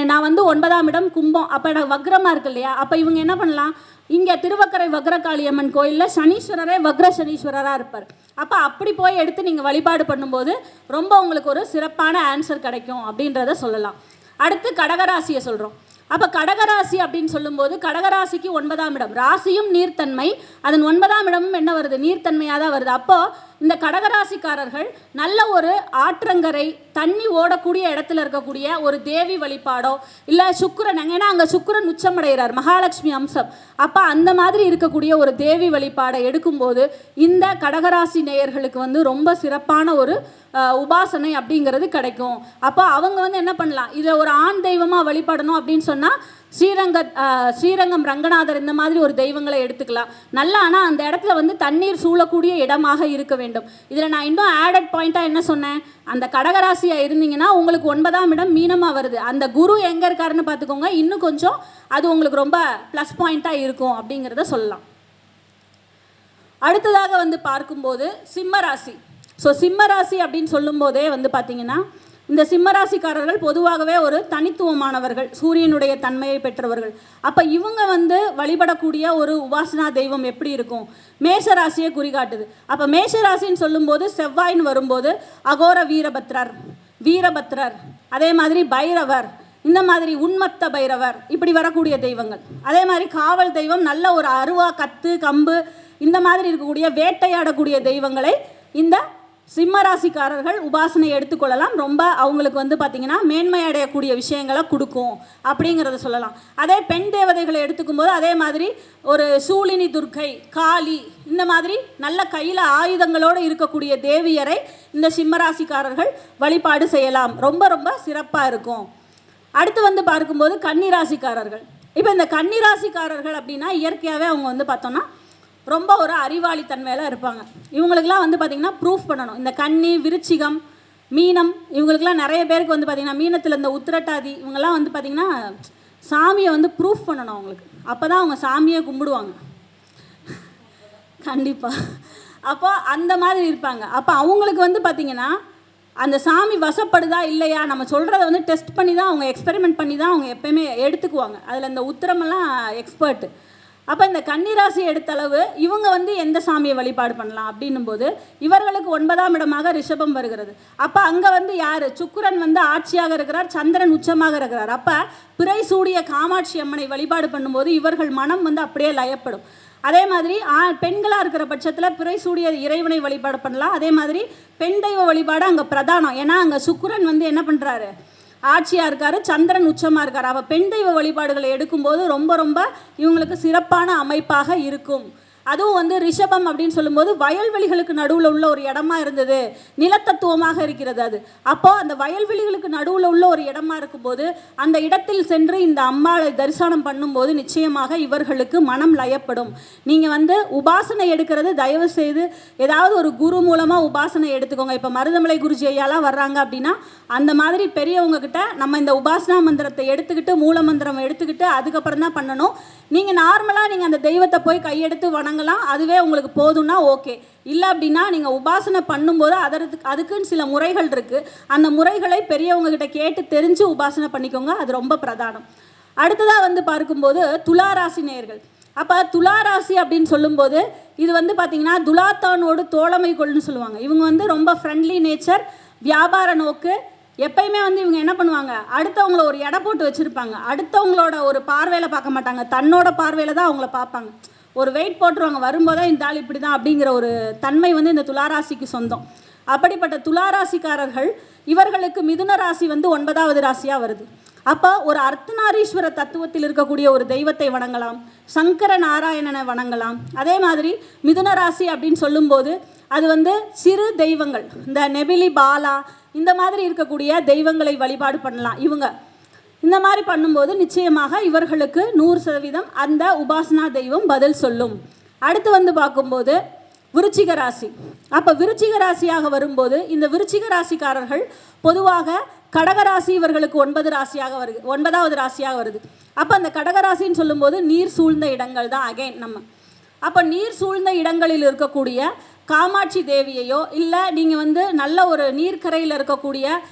நான் வந்து 9ஆம் இடம் கும்பம், அப்போ எனக்கு வக்ரமாக இருக்கு இல்லையா, அப்போ இவங்க என்ன பண்ணலாம், இங்கே திருவக்கரை வக்ரகாளியம்மன் கோயிலில் சனீஸ்வரரே வக்ர சனீஸ்வரராக இருப்பார். அப்போ அப்படி போய் எடுத்து நீங்கள் வழிபாடு பண்ணும்போது ரொம்ப உங்களுக்கு ஒரு சிறப்பான ஆன்சர் கிடைக்கும் அப்படின்றத சொல்லலாம். அடுத்து கடகராசியை சொல்கிறோம். அப்போ கடகராசி அப்படின்னு சொல்லும்போது கடகராசிக்கு 9ஆம் இடம், ராசியும் நீர்த்தன்மை, அதன் 9ஆம் இடமும் என்ன வருது, நீர்த்தன்மையாக தான் வருது. அப்போது இந்த கடகராசிக்காரர்கள் நல்ல ஒரு ஆற்றங்கரை தண்ணி ஓடக்கூடிய இடத்துல இருக்கக்கூடிய ஒரு தேவி வழிபாடோ இல்லை சுக்கிரன், ஏன்னா அங்கே சுக்கிரன் உச்சமடைகிறார், மகாலட்சுமி அம்சம், அப்போ அந்த மாதிரி இருக்கக்கூடிய ஒரு தேவி வழிபாடை எடுக்கும்போது இந்த கடகராசி நேயர்களுக்கு வந்து ரொம்ப சிறப்பான ஒரு உபாசனை அப்படிங்கிறது கிடைக்கும். அப்போ அவங்க வந்து என்ன பண்ணலாம், இதை ஒரு ஆண் தெய்வமாக வழிபடணும் அப்படின்னு சொன்னால் ஸ்ரீரங்கம் ரங்கநாதர் இந்த மாதிரி ஒரு தெய்வங்களை எடுத்துக்கலாம். நல்லா, ஆனால் அந்த இடத்துல வந்து தண்ணீர் சூழக்கூடிய இடமாக இருக்க வேண்டும். இதில் நான் இன்னும் ஆடட் பாயிண்ட்டாக என்ன சொன்னேன், அந்த கடகராசியாக இருந்தீங்கன்னா உங்களுக்கு 9ஆம் இடம் மீனமாக வருது, அந்த குரு எங்கே இருக்காருன்னு பார்த்துக்கோங்க, இன்னும் கொஞ்சம் அது உங்களுக்கு ரொம்ப ப்ளஸ் பாயிண்ட்டாக இருக்கும் அப்படிங்கிறத சொல்லலாம். அடுத்ததாக வந்து பார்க்கும்போது சிம்மராசி. ஸோ சிம்மராசி அப்படின்னு சொல்லும்போதே வந்து பார்த்திங்கன்னா இந்த சிம்மராசிக்காரர்கள் பொதுவாகவே ஒரு தனித்துவமானவர்கள், சூரியனுடைய தன்மையை பெற்றவர்கள். அப்போ இவங்க வந்து வழிபடக்கூடிய ஒரு உபாசனா தெய்வம் எப்படி இருக்கும், மேஷராசியை குறிகாட்டுது. அப்போ மேஷராசின்னு சொல்லும்போது செவ்வாயின்னு வரும்போது அகோர வீரபத்ரர், அதே மாதிரி பைரவர், இந்த மாதிரி உன்மத்த பைரவர், இப்படி வரக்கூடிய தெய்வங்கள். அதே மாதிரி காவல் தெய்வம் நல்ல ஒரு அருவா, கத்து, கம்பு இந்த மாதிரி இருக்கக்கூடிய வேட்டையாடக்கூடிய தெய்வங்களை இந்த சிம்மராசிக்காரர்கள் உபாசனை எடுத்துக்கொள்ளலாம். ரொம்ப அவங்களுக்கு வந்து பார்த்திங்கன்னா மேன்மை அடையக்கூடிய விஷயங்களை கொடுக்கும் அப்படிங்கிறத சொல்லலாம். அதே பெண் தேவதைகளை எடுத்துக்கும்போது அதே மாதிரி ஒரு சூலினி துர்க்கை, காளி, இந்த மாதிரி நல்ல கையில் ஆயுதங்களோடு இருக்கக்கூடிய தேவியரை இந்த சிம்மராசிக்காரர்கள் வழிபாடு செய்யலாம், ரொம்ப ரொம்ப சிறப்பாக இருக்கும். அடுத்து வந்து பார்க்கும்போது கன்னிராசிக்காரர்கள். இப்போ இந்த கன்னிராசிக்காரர்கள் அப்படின்னா இயற்கையாகவே அவங்க வந்து பார்த்தோன்னா ரொம்ப ஒரு அறிவாளித்தன்மையில் இருப்பாங்க. இவங்களுக்கெல்லாம் வந்து பார்த்திங்கன்னா ப்ரூஃப் பண்ணணும். இந்த கன்னி, விருச்சிகம், மீனம், இவங்களுக்கெல்லாம் நிறைய பேருக்கு வந்து பார்த்திங்கன்னா மீனத்தில் இந்த உத்திரட்டாதி இவங்கெல்லாம் வந்து பார்த்திங்கன்னா சாமியை வந்து ப்ரூஃப் பண்ணணும் அவங்களுக்கு, அப்போ தான் அவங்க சாமியை கும்பிடுவாங்க கண்டிப்பாக. அப்போ அந்த மாதிரி இருப்பாங்க. அப்போ அவங்களுக்கு வந்து பார்த்திங்கன்னா அந்த சாமி வசப்படுதா இல்லையா, நம்ம சொல்கிறத வந்து டெஸ்ட் பண்ணி தான் அவங்க எக்ஸ்பெரிமெண்ட் பண்ணி தான் அவங்க எப்போயுமே எடுத்துக்குவாங்க. அதில் இந்த உத்திரமெல்லாம் எக்ஸ்பர்ட்டு. அப்போ இந்த கன்னிராசி எடுத்தளவு இவங்க வந்து எந்த சாமியை வழிபாடு பண்ணலாம் அப்படின்னும் போது இவர்களுக்கு 9ஆம் இடமாக ரிஷபம் வருகிறது. அப்போ அங்கே வந்து யார், சுக்கிரன் வந்து ஆட்சியாக இருக்கிறார், சந்திரன் உச்சமாக இருக்கிறார். அப்போ பிறை சூடிய காமாட்சி அம்மனை வழிபாடு பண்ணும்போது இவர்கள் மனம் வந்து அப்படியே லயப்படும். அதே மாதிரி பெண்களாக இருக்கிற பட்சத்தில் பிறை சூடிய இறைவனை வழிபாடு பண்ணலாம். அதே மாதிரி பெண் தெய்வ வழிபாடு அங்கே பிரதானம், ஏன்னா அங்கே சுக்கிரன் வந்து என்ன பண்ணுறாரு, ஆட்சியாக இருக்கார், சந்திரன் உச்சமாக இருக்கார். அவள் பெண் தெய்வ வழிபாடுகளை எடுக்கும்போது ரொம்ப ரொம்ப இவங்களுக்கு சிறப்பான அமைப்பாக இருக்கும். அதுவும் வந்து ரிஷபம் அப்படின்னு சொல்லும்போது வயல்வெளிகளுக்கு நடுவில் உள்ள ஒரு இடமா இருந்தது, நிலத்தத்துவமாக இருக்கிறது அது. அப்போ அந்த வயல்வெளிகளுக்கு நடுவில் உள்ள ஒரு இடமா இருக்கும்போது அந்த இடத்தில் சென்று இந்த அம்மாளை தரிசனம் பண்ணும்போது நிச்சயமாக இவர்களுக்கு மனம் லயப்படும். நீங்கள் வந்து உபாசனை எடுக்கிறது தயவு செய்து ஏதாவது ஒரு குரு மூலமாக உபாசனை எடுத்துக்கோங்க. இப்போ மருதமலை குருஜி ஐயாலாம் வர்றாங்க அப்படின்னா அந்த மாதிரி பெரியவங்க கிட்ட நம்ம இந்த உபாசனா மந்திரத்தை எடுத்துக்கிட்டு மூல மந்திரம் எடுத்துக்கிட்டு அதுக்கப்புறம் தான் பண்ணணும். நீங்கள் நார்மலாக நீங்கள் அந்த தெய்வத்தை போய் கையெடுத்து வணங்கலாம், அதுவே உங்களுக்கு போதும்னா ஓகே. இல்லை அப்படின்னா நீங்கள் உபாசனை பண்ணும்போது அதுக்குன்னு சில முறைகள் இருக்குது. அந்த முறைகளை பெரியவங்க கிட்ட கேட்டு தெரிஞ்சு உபாசனை பண்ணிக்கோங்க, அது ரொம்ப பிரதானம். அடுத்ததாக வந்து பார்க்கும்போது துளாராசி நேயர்கள். அப்போ துளாராசி அப்படின்னு சொல்லும்போது இது வந்து பார்த்திங்கன்னா துலாத்தானோடு தோழமை கொள்ளுன்னு சொல்லுவாங்க. இவங்க வந்து ரொம்ப ஃப்ரெண்ட்லி நேச்சர், வியாபார நோக்கு. எப்பயுமே வந்து இவங்க என்ன பண்ணுவாங்க, அடுத்தவங்கள ஒரு எடை போட்டு வச்சுருப்பாங்க. அடுத்தவங்களோட ஒரு பார்வையில் பார்க்க மாட்டாங்க, தன்னோட பார்வையில் தான் அவங்கள பார்ப்பாங்க. ஒரு வெயிட் போட்டுருவாங்க, வரும்போதே இந்த ஆள் இப்படி தான் அப்படிங்கிற ஒரு தன்மை வந்து இந்த துளாராசிக்கு சொந்தம். அப்படிப்பட்ட துளாராசிக்காரர்கள் இவர்களுக்கு மிதுன ராசி வந்து 9வது ராசியாக வருது. அப்போ ஒரு அர்த்தநாரீஸ்வர தத்துவத்தில் இருக்கக்கூடிய ஒரு தெய்வத்தை வணங்கலாம், சங்கர நாராயணனை வணங்கலாம். அதே மாதிரி மிதுன ராசி அப்படின்னு சொல்லும்போது அது வந்து சிறு தெய்வங்கள், இந்த நெபிலி பாலா இந்த மாதிரி இருக்கக்கூடிய தெய்வங்களை வழிபாடு பண்ணலாம். இவங்க இந்த மாதிரி பண்ணும்போது நிச்சயமாக இவர்களுக்கு 100% அந்த உபாசனா தெய்வம் பதில் சொல்லும். அடுத்து வந்து பார்க்கும்போது விருச்சிக ராசி. அப்போ விருச்சிக ராசியாக வரும்போது இந்த விருச்சிக ராசிக்காரர்கள் பொதுவாக கடகராசி இவர்களுக்கு 9வது ராசியாக வருது. அப்போ அந்த கடகராசின்னு சொல்லும்போது நீர் சூழ்ந்த இடங்கள் தான் அகைன் நம்ம. அப்போ நீர் சூழ்ந்த இடங்களில் இருக்கக்கூடிய காமாட்சி தேவியையோ இல்லை நீங்கள் வந்து நல்ல ஒரு நீர்க்கரையில் இருக்கக்கூடிய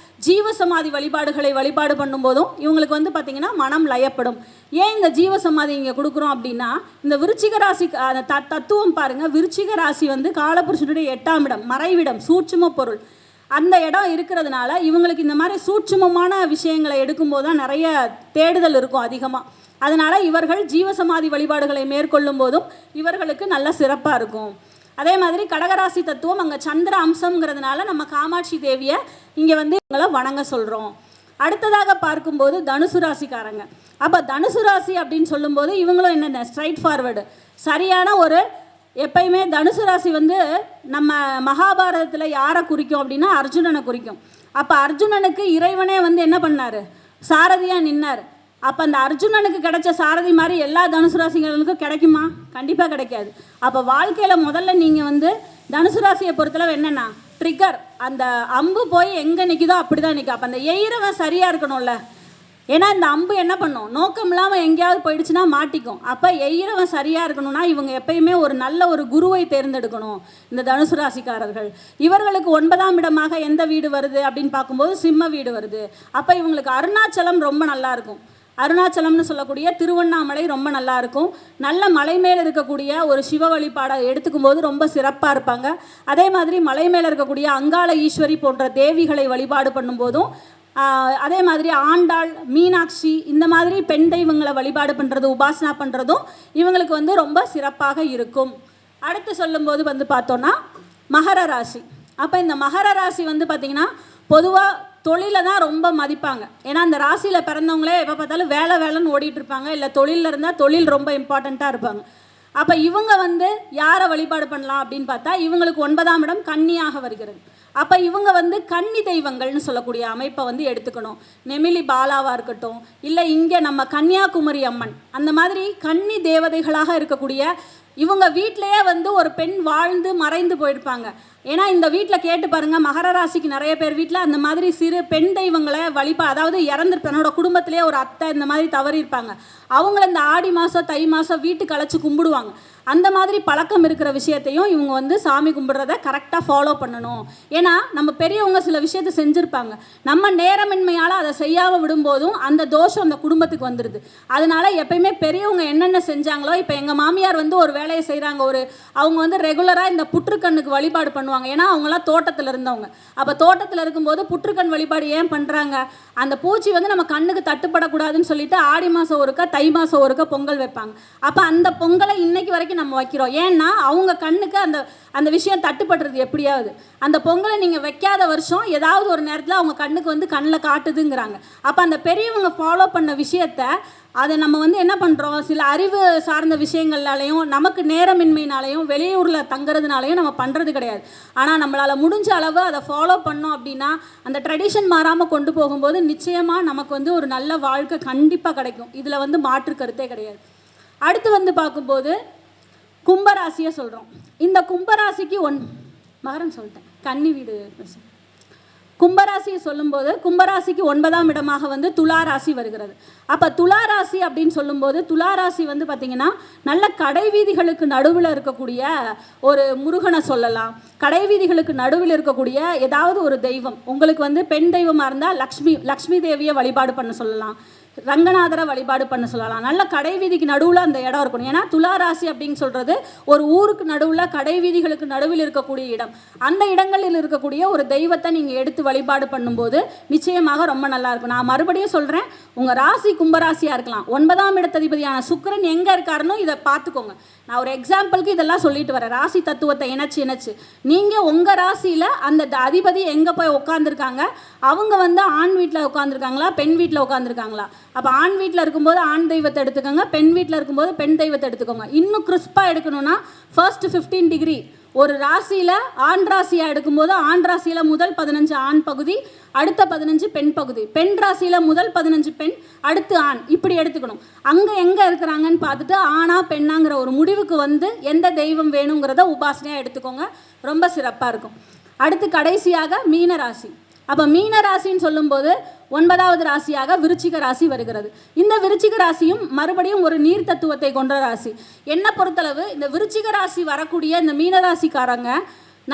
ஜீவசமாதி வழிபாடுகளை வழிபாடு பண்ணும்போதும் இவங்களுக்கு வந்து பார்த்திங்கன்னா மனம் லயப்படும். ஏன் இந்த ஜீவசமாதி இங்கே கொடுக்குறோம் அப்படின்னா இந்த விருச்சிக ராசி அந்த தத்துவம் பாருங்கள். விருச்சிக ராசி வந்து காலபுருஷனுடைய 8ஆம் இடம், மறைவிடம், சூட்சும பொருள். அந்த இடம் இருக்கிறதுனால இவங்களுக்கு இந்த மாதிரி சூட்சுமமான விஷயங்களை எடுக்கும்போது தான் நிறைய தேடுதல் இருக்கும் அதிகமாக. அதனால் இவர்கள் ஜீவசமாதி வழிபாடுகளை மேற்கொள்ளும் போதும் இவர்களுக்கு நல்ல சிறப்பாக இருக்கும். அதே மாதிரி கடகராசி தத்துவம் அங்கே சந்திர அம்சங்கிறதுனால நம்ம காமாட்சி தேவியை இங்கே வந்து இவங்களை வணங்க சொல்கிறோம். அடுத்ததாக பார்க்கும்போது தனுசு ராசிக்காரங்க. அப்போ தனுசு ராசி அப்படின்னு சொல்லும்போது இவங்களும் என்னென்ன ஸ்ட்ரைட் ஃபார்வர்டு, சரியான ஒரு எப்பயுமே தனுசு ராசி வந்து நம்ம மகாபாரதத்தில் யாரை குறிக்கும் அப்படின்னா அர்ஜுனனை குறிக்கும். அப்போ அர்ஜுனனுக்கு இறைவனே வந்து என்ன பண்ணார், சாரதியாக நின்னார். அப்போ அந்த அர்ஜுனனுக்கு கிடைச்ச சாரதி மாதிரி எல்லா தனுசு ராசிகளுக்கும் கிடைக்குமா? கண்டிப்பாக கிடைக்காது. அப்போ வாழ்க்கையில் முதல்ல நீங்கள் வந்து தனுசு ராசியை பொறுத்தளவு என்னென்னா ட்ரிகர், அந்த அம்பு போய் எங்கே நிற்கிதோ அப்படி தான் நிற்கும். அப்போ அந்த எயிரவன் சரியாக இருக்கணும்ல, ஏன்னா இந்த அம்பு என்ன பண்ணும், நோக்கம் இல்லாமல் எங்கேயாவது போயிடுச்சுன்னா மாட்டிக்கும். அப்போ எயிரவன் சரியாக இருக்கணும்னா இவங்க எப்பயுமே ஒரு நல்ல ஒரு குருவை தேர்ந்தெடுக்கணும் இந்த தனுசு ராசிக்காரர்கள். இவர்களுக்கு 9ஆம் இடமாக எந்த வீடு வருது அப்படின்னு பார்க்கும்போது சிம்ம வீடு வருது. அப்போ இவங்களுக்கு அருணாச்சலம் ரொம்ப நல்லாயிருக்கும். அருணாச்சலம்னு சொல்லக்கூடிய திருவண்ணாமலை ரொம்ப நல்லாயிருக்கும். நல்ல மலை மேலே இருக்கக்கூடிய ஒரு சிவ வழிபாடை எடுத்துக்கும் போது ரொம்ப சிறப்பாக இருப்பாங்க. அதே மாதிரி மலை மேலே இருக்கக்கூடிய அங்காள ஈஸ்வரி போன்ற தேவிகளை வழிபாடு பண்ணும்போதும், அதே மாதிரி ஆண்டாள், மீனாட்சி இந்த மாதிரி பெண் தெய்வங்களை வழிபாடு பண்ணுறது, உபாசனா பண்ணுறதும் இவங்களுக்கு வந்து ரொம்ப சிறப்பாக இருக்கும். அடுத்து சொல்லும்போது வந்து பார்த்தோன்னா மகர ராசி. அப்போ இந்த மகர ராசி வந்து பார்த்திங்கன்னா பொதுவாக தொழிலை தான் ரொம்ப மதிப்பாங்க. ஏன்னா அந்த ராசியில் பிறந்தவங்களே எப்போ பார்த்தாலும் வேலைன்னு ஓடிட்டு இருப்பாங்க, இல்லை தொழிலில் இருந்தால் தொழில் ரொம்ப இம்பார்ட்டண்ட்டாக இருப்பாங்க. அப்போ இவங்க வந்து யாரை வழிபாடு பண்ணலாம் அப்படின்னு பார்த்தா இவங்களுக்கு 9ஆம் இடம் கன்னியாக வருகிறது. அப்போ இவங்க வந்து கன்னி தெய்வங்கள்னு சொல்லக்கூடிய அமைப்பை வந்து எடுத்துக்கணும். நெமிலி பாலாவாக இருக்கட்டும், இல்லை இங்கே நம்ம கன்னியாகுமரி அம்மன், அந்த மாதிரி கன்னி தேவதைகளாக இருக்கக்கூடிய இவங்க வீட்டிலையே வந்து ஒரு பெண் வாழ்ந்து மறைந்து போயிருப்பாங்க. ஏன்னா இந்த வீட்டில் கேட்டு பாருங்கள், மகர ராசிக்கு நிறைய பேர் வீட்டில் அந்த மாதிரி சிறு பெண் தெய்வங்களை அதாவது தன்னோட குடும்பத்திலே ஒரு அத்தை இந்த மாதிரி தவறி இருப்பாங்க. அவங்கள இந்த ஆடி மாதம் தை மாதம் வீட்டுக்கு அழைச்சி கும்பிடுவாங்க. அந்த மாதிரி பழக்கம் இருக்கிற விஷயத்தையும் இவங்க வந்து சாமி கும்பிட்றத கரெக்டாக ஃபாலோ பண்ணணும். ஏன்னா நம்ம பெரியவங்க சில விஷயத்தை செஞ்சுருப்பாங்க, நம்ம நேரமின்மையால் அதை செய்யாமல் விடும்போதும் அந்த தோஷம் அந்த குடும்பத்துக்கு வந்துடுது. அதனால் எப்பயுமே பெரியவங்க என்னென்ன செஞ்சாங்களோ, இப்போ எங்கள் மாமியார் வந்து ஒரு வேலையை செய்கிறாங்க, அவங்க வந்து ரெகுலராக இந்த புற்றுக்கண்ணுக்கு வழிபாடு பண்ணுவாங்க. ஏன்னா அவங்களாம் தோட்டத்தில் இருந்தவங்க. அப்போ தோட்டத்தில் இருக்கும்போது புற்றுக்கண் வழிபாடு ஏன் பண்ணுறாங்க, அந்த பூச்சி வந்து நம்ம கண்ணுக்கு தட்டுப்படக்கூடாதுன்னு சொல்லிட்டு ஆடி மாதம் ஒருக்கா தை மாதம் ஒருக்கா பொங்கல் வைப்பாங்க. அப்போ அந்த பொங்கலை இன்னைக்கு வரைக்கும் நம்ம வைக்கிறோம். ஏன்னா அவங்க கண்ணுக்கு அந்த விஷயம் தட்டுப்படுறது எப்படியாவது. அந்த பொங்கலை நீங்கள் வைக்காத வருஷம் ஏதாவது ஒரு நேரத்தில் அவங்க கண்ணுக்கு வந்து கண்ணில் காட்டுதுங்கிறாங்க. அப்போ அந்த பெரியவங்க ஃபாலோ பண்ண விஷயத்த அதை நம்ம வந்து என்ன பண்ணுறோம், சில அறிவு சார்ந்த விஷயங்கள்னாலையும் நமக்கு நேரமின்மையினாலையும் வெளியூரில் தங்குறதுனாலையும் நம்ம பண்ணுறது கிடையாது. ஆனால் நம்மளால் முடிஞ்ச அளவு அதை ஃபாலோ பண்ணோம் அப்படின்னா அந்த ட்ரெடிஷன் மாறாமல் கொண்டு போகும்போது நிச்சயமாக நமக்கு வந்து ஒரு நல்ல வாழ்க்கை கண்டிப்பாக கிடைக்கும். இதில் வந்து மாற்று கருத்தே கிடையாது. அடுத்து வந்து பார்க்கும்போது கும்பராசியை சொல்கிறோம். இந்த கும்பராசிக்கு மகரம் சொல்லிட்டேன், கன்னி வீடு. கும்பராசியை சொல்லும்போது கும்பராசிக்கு 9ஆம் இடமாக வந்து துலா ராசி வருகிறது. அப்போ துலா ராசி அப்படின்னு சொல்லும்போது துலா ராசி வந்து பார்த்திங்கன்னா நல்ல கடை வீதிகளுக்கு நடுவில் இருக்கக்கூடிய ஒரு முருகனை சொல்லலாம். கடை வீதிகளுக்கு நடுவில் இருக்கக்கூடிய ஏதாவது ஒரு தெய்வம், உங்களுக்கு வந்து பெண் தெய்வமாக இருந்தால் லக்ஷ்மி தேவியை வழிபாடு பண்ண சொல்லலாம், ரங்கநாதரை வழிபாடு பண்ண சொல்லலாம். நல்ல கடை வீதிக்கு நடுவில் அந்த இடம் இருக்கணும். ஏன்னா துலா ராசி அப்படின்னு சொல்கிறது ஒரு ஊருக்கு நடுவில் கடை வீதிகளுக்கு நடுவில் இருக்கக்கூடிய இடம். அந்த இடங்களில் இருக்கக்கூடிய ஒரு தெய்வத்தை நீங்கள் எடுத்து வழிபாடு பண்ணும்போது நிச்சயமாக ரொம்ப நல்லாயிருக்கும். நான் மறுபடியும் சொல்கிறேன், உங்கள் ராசி கும்பராசியாக இருக்கலாம், 9ஆம் இடத்ததிபதியான சுக்கிரன் எங்கே இருக்காருன்னு இதை பார்த்துக்கோங்க. நான் ஒரு எக்ஸாம்பிளுக்கு இதெல்லாம் சொல்லிட்டு வரேன். ராசி தத்துவத்தை இணைச்சு நீங்கள் உங்கள் ராசியில் அந்த அதிபதி எங்கே போய் உட்காந்துருக்காங்க, அவங்க வந்து ஆண் வீட்டில் உட்காந்துருக்காங்களா பெண் வீட்டில் உட்காந்துருக்காங்களா. அப்போ ஆண் வீட்டில் இருக்கும்போது ஆண் தெய்வத்தை எடுத்துக்கோங்க, பெண் வீட்டில் இருக்கும்போது பெண் தெய்வத்தை எடுத்துக்கோங்க. இன்னும் கிறிஸ்பாக எடுக்கணும்னா ஃபர்ஸ்ட் 15 டிகிரி ஒரு ராசியில் ஆண் ராசியாக எடுக்கும்போது ஆண் ராசியில் முதல் 15 ஆண் பகுதி, அடுத்த 15 பெண் பகுதி, பெண் ராசியில் முதல் 15 பெண், அடுத்து ஆண், இப்படி எடுத்துக்கணும். அங்கே எங்கே இருக்கிறாங்கன்னு பார்த்துட்டு ஆணா பெண்ணாங்கிற ஒரு முடிவுக்கு வந்து எந்த தெய்வம் வேணுங்கிறத உபாசனையாக எடுத்துக்கோங்க, ரொம்ப சிறப்பாக இருக்கும். அடுத்து கடைசியாக மீன ராசி. அப்போ மீன ராசின்னு சொல்லும்போது 9வது ராசியாக விருச்சிக ராசி வருகிறது. இந்த விருச்சிக ராசியும் மறுபடியும் ஒரு நீர் தத்துவத்தை கொண்ட ராசி. என்னை பொறுத்தளவு இந்த விருச்சிக ராசி வரக்கூடிய இந்த மீன ராசிக்காரங்க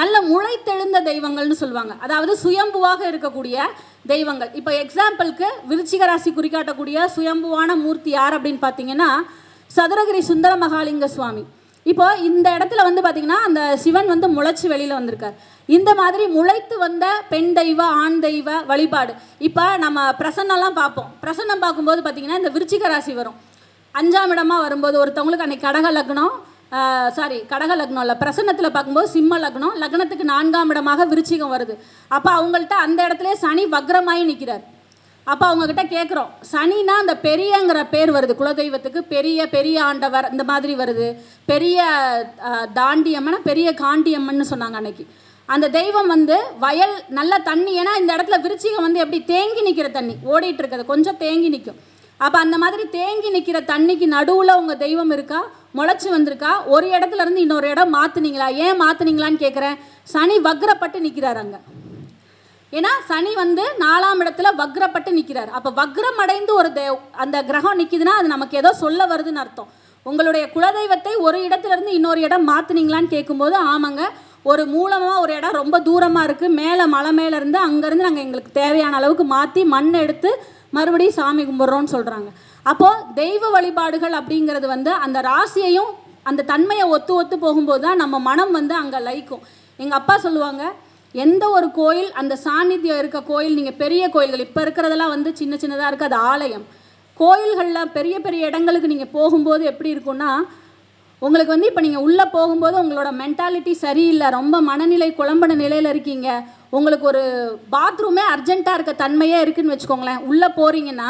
நல்ல முளைத்தெழுந்த தெய்வங்கள்னு சொல்லுவாங்க, அதாவது சுயம்புவாக இருக்கக்கூடிய தெய்வங்கள். இப்போ எக்ஸாம்பிளுக்கு விருச்சிக ராசி குறிக்காட்டக்கூடிய சுயம்புவான மூர்த்தி யார் அப்படின்னு பார்த்தீங்கன்னா சதுரகிரி சுந்தர மகாலிங்க சுவாமி. இப்போ இந்த இடத்துல வந்து பார்த்திங்கன்னா அந்த சிவன் வந்து முளைச்சி வெளியில் வந்திருக்கார். இந்த மாதிரி முளைத்து வந்த பெண் தெய்வ ஆண் தெய்வ வழிபாடு. இப்போ நம்ம பிரசன்னம்லாம் பார்ப்போம். பிரசன்னம் பார்க்கும்போது பார்த்திங்கன்னா இந்த விருச்சிக ராசி வரும். 5ஆம் இடமாக வரும்போது ஒருத்தவங்களுக்கு அன்றைக்கி கடக லக்னம் இல்லை, பிரசன்னத்தில் பார்க்கும்போது சிம்ம லக்னம், லக்னத்துக்கு 4ஆம் இடமாக விருச்சிகம் வருது. அப்போ அவங்கள்ட்ட அந்த இடத்துல சனி வக்ரமாகி நிற்கிறார். அப்போ அவங்கக்கிட்ட கேட்குறோம், சனினா அந்த பெரியங்கிற பேர் வருது குலதெய்வத்துக்கு, பெரிய ஆண்டவர் இந்த மாதிரி வருது, பெரிய தாண்டியம்மன் பெரிய காண்டியம்மன்னு சொன்னாங்க அன்னைக்கு. அந்த தெய்வம் வந்து வயல் நல்ல தண்ணி, ஏன்னா இந்த இடத்துல விருச்சிகம் வந்து எப்படி தேங்கி நிற்கிற தண்ணி ஓடிட்டு இருக்கிறது, கொஞ்சம் தேங்கி நிற்கும். அப்போ அந்த மாதிரி தேங்கி நிற்கிற தண்ணிக்கு நடுவில் உங்கள் தெய்வம் இருக்கா, முளைச்சி வந்திருக்கா, ஒரு இடத்துல இருந்து இன்னொரு இடம் மாற்றுனீங்களா, ஏன் மாற்றுனீங்களான்னு கேட்குறேன். சனி வக்ரப்பட்டு நிற்கிறார் அங்கே. ஏன்னா சனி வந்து 4ஆம் இடத்துல வக்ரப்பட்டு நிற்கிறார். அப்போ வக்ரம் அடைந்து ஒரு அந்த கிரகம் நிற்கிதுன்னா அது நமக்கு ஏதோ சொல்ல வருதுன்னு அர்த்தம். உங்களுடைய குலதெய்வத்தை ஒரு இடத்துலேருந்து இன்னொரு இடம் மாற்றுனீங்களான்னு கேட்கும்போது ஆமாங்க, ஒரு மூலமாக ஒரு இடம் ரொம்ப தூரமாக இருக்குது, மேலே மலை மேலேருந்து அங்கேருந்து நாங்கள் எங்களுக்கு தேவையான அளவுக்கு மாற்றி மண் எடுத்து மறுபடியும் சாமி கும்பிட்றோன்னு சொல்கிறாங்க. அப்போது தெய்வ வழிபாடுகள் அப்படிங்கிறது வந்து அந்த ராசியையும் அந்த தன்மையை ஒத்து போகும்போது தான் நம்ம மனம் வந்து அங்கே லயிக்கும். எங்கள் அப்பா சொல்லுவாங்க, எந்த ஒரு கோயில் அந்த சாநித்தியம் இருக்க கோயில், நீங்கள் பெரிய கோயில்கள் இப்போ இருக்கிறதெல்லாம் வந்து சின்னதாக இருக்குது, அது ஆலயம். கோயில்களில் பெரிய இடங்களுக்கு நீங்கள் போகும்போது எப்படி இருக்குன்னா, உங்களுக்கு வந்து இப்போ நீங்கள் உள்ளே போகும்போது உங்களோட மென்டாலிட்டி சரியில்லை, ரொம்ப மனநிலை குழம்பின நிலையில் இருக்கீங்க, உங்களுக்கு ஒரு பாத்ரூமே அர்ஜென்ட்டாக இருக்க தன்மையே இருக்குதுன்னு வச்சுக்கோங்களேன், உள்ளே போகிறீங்கன்னா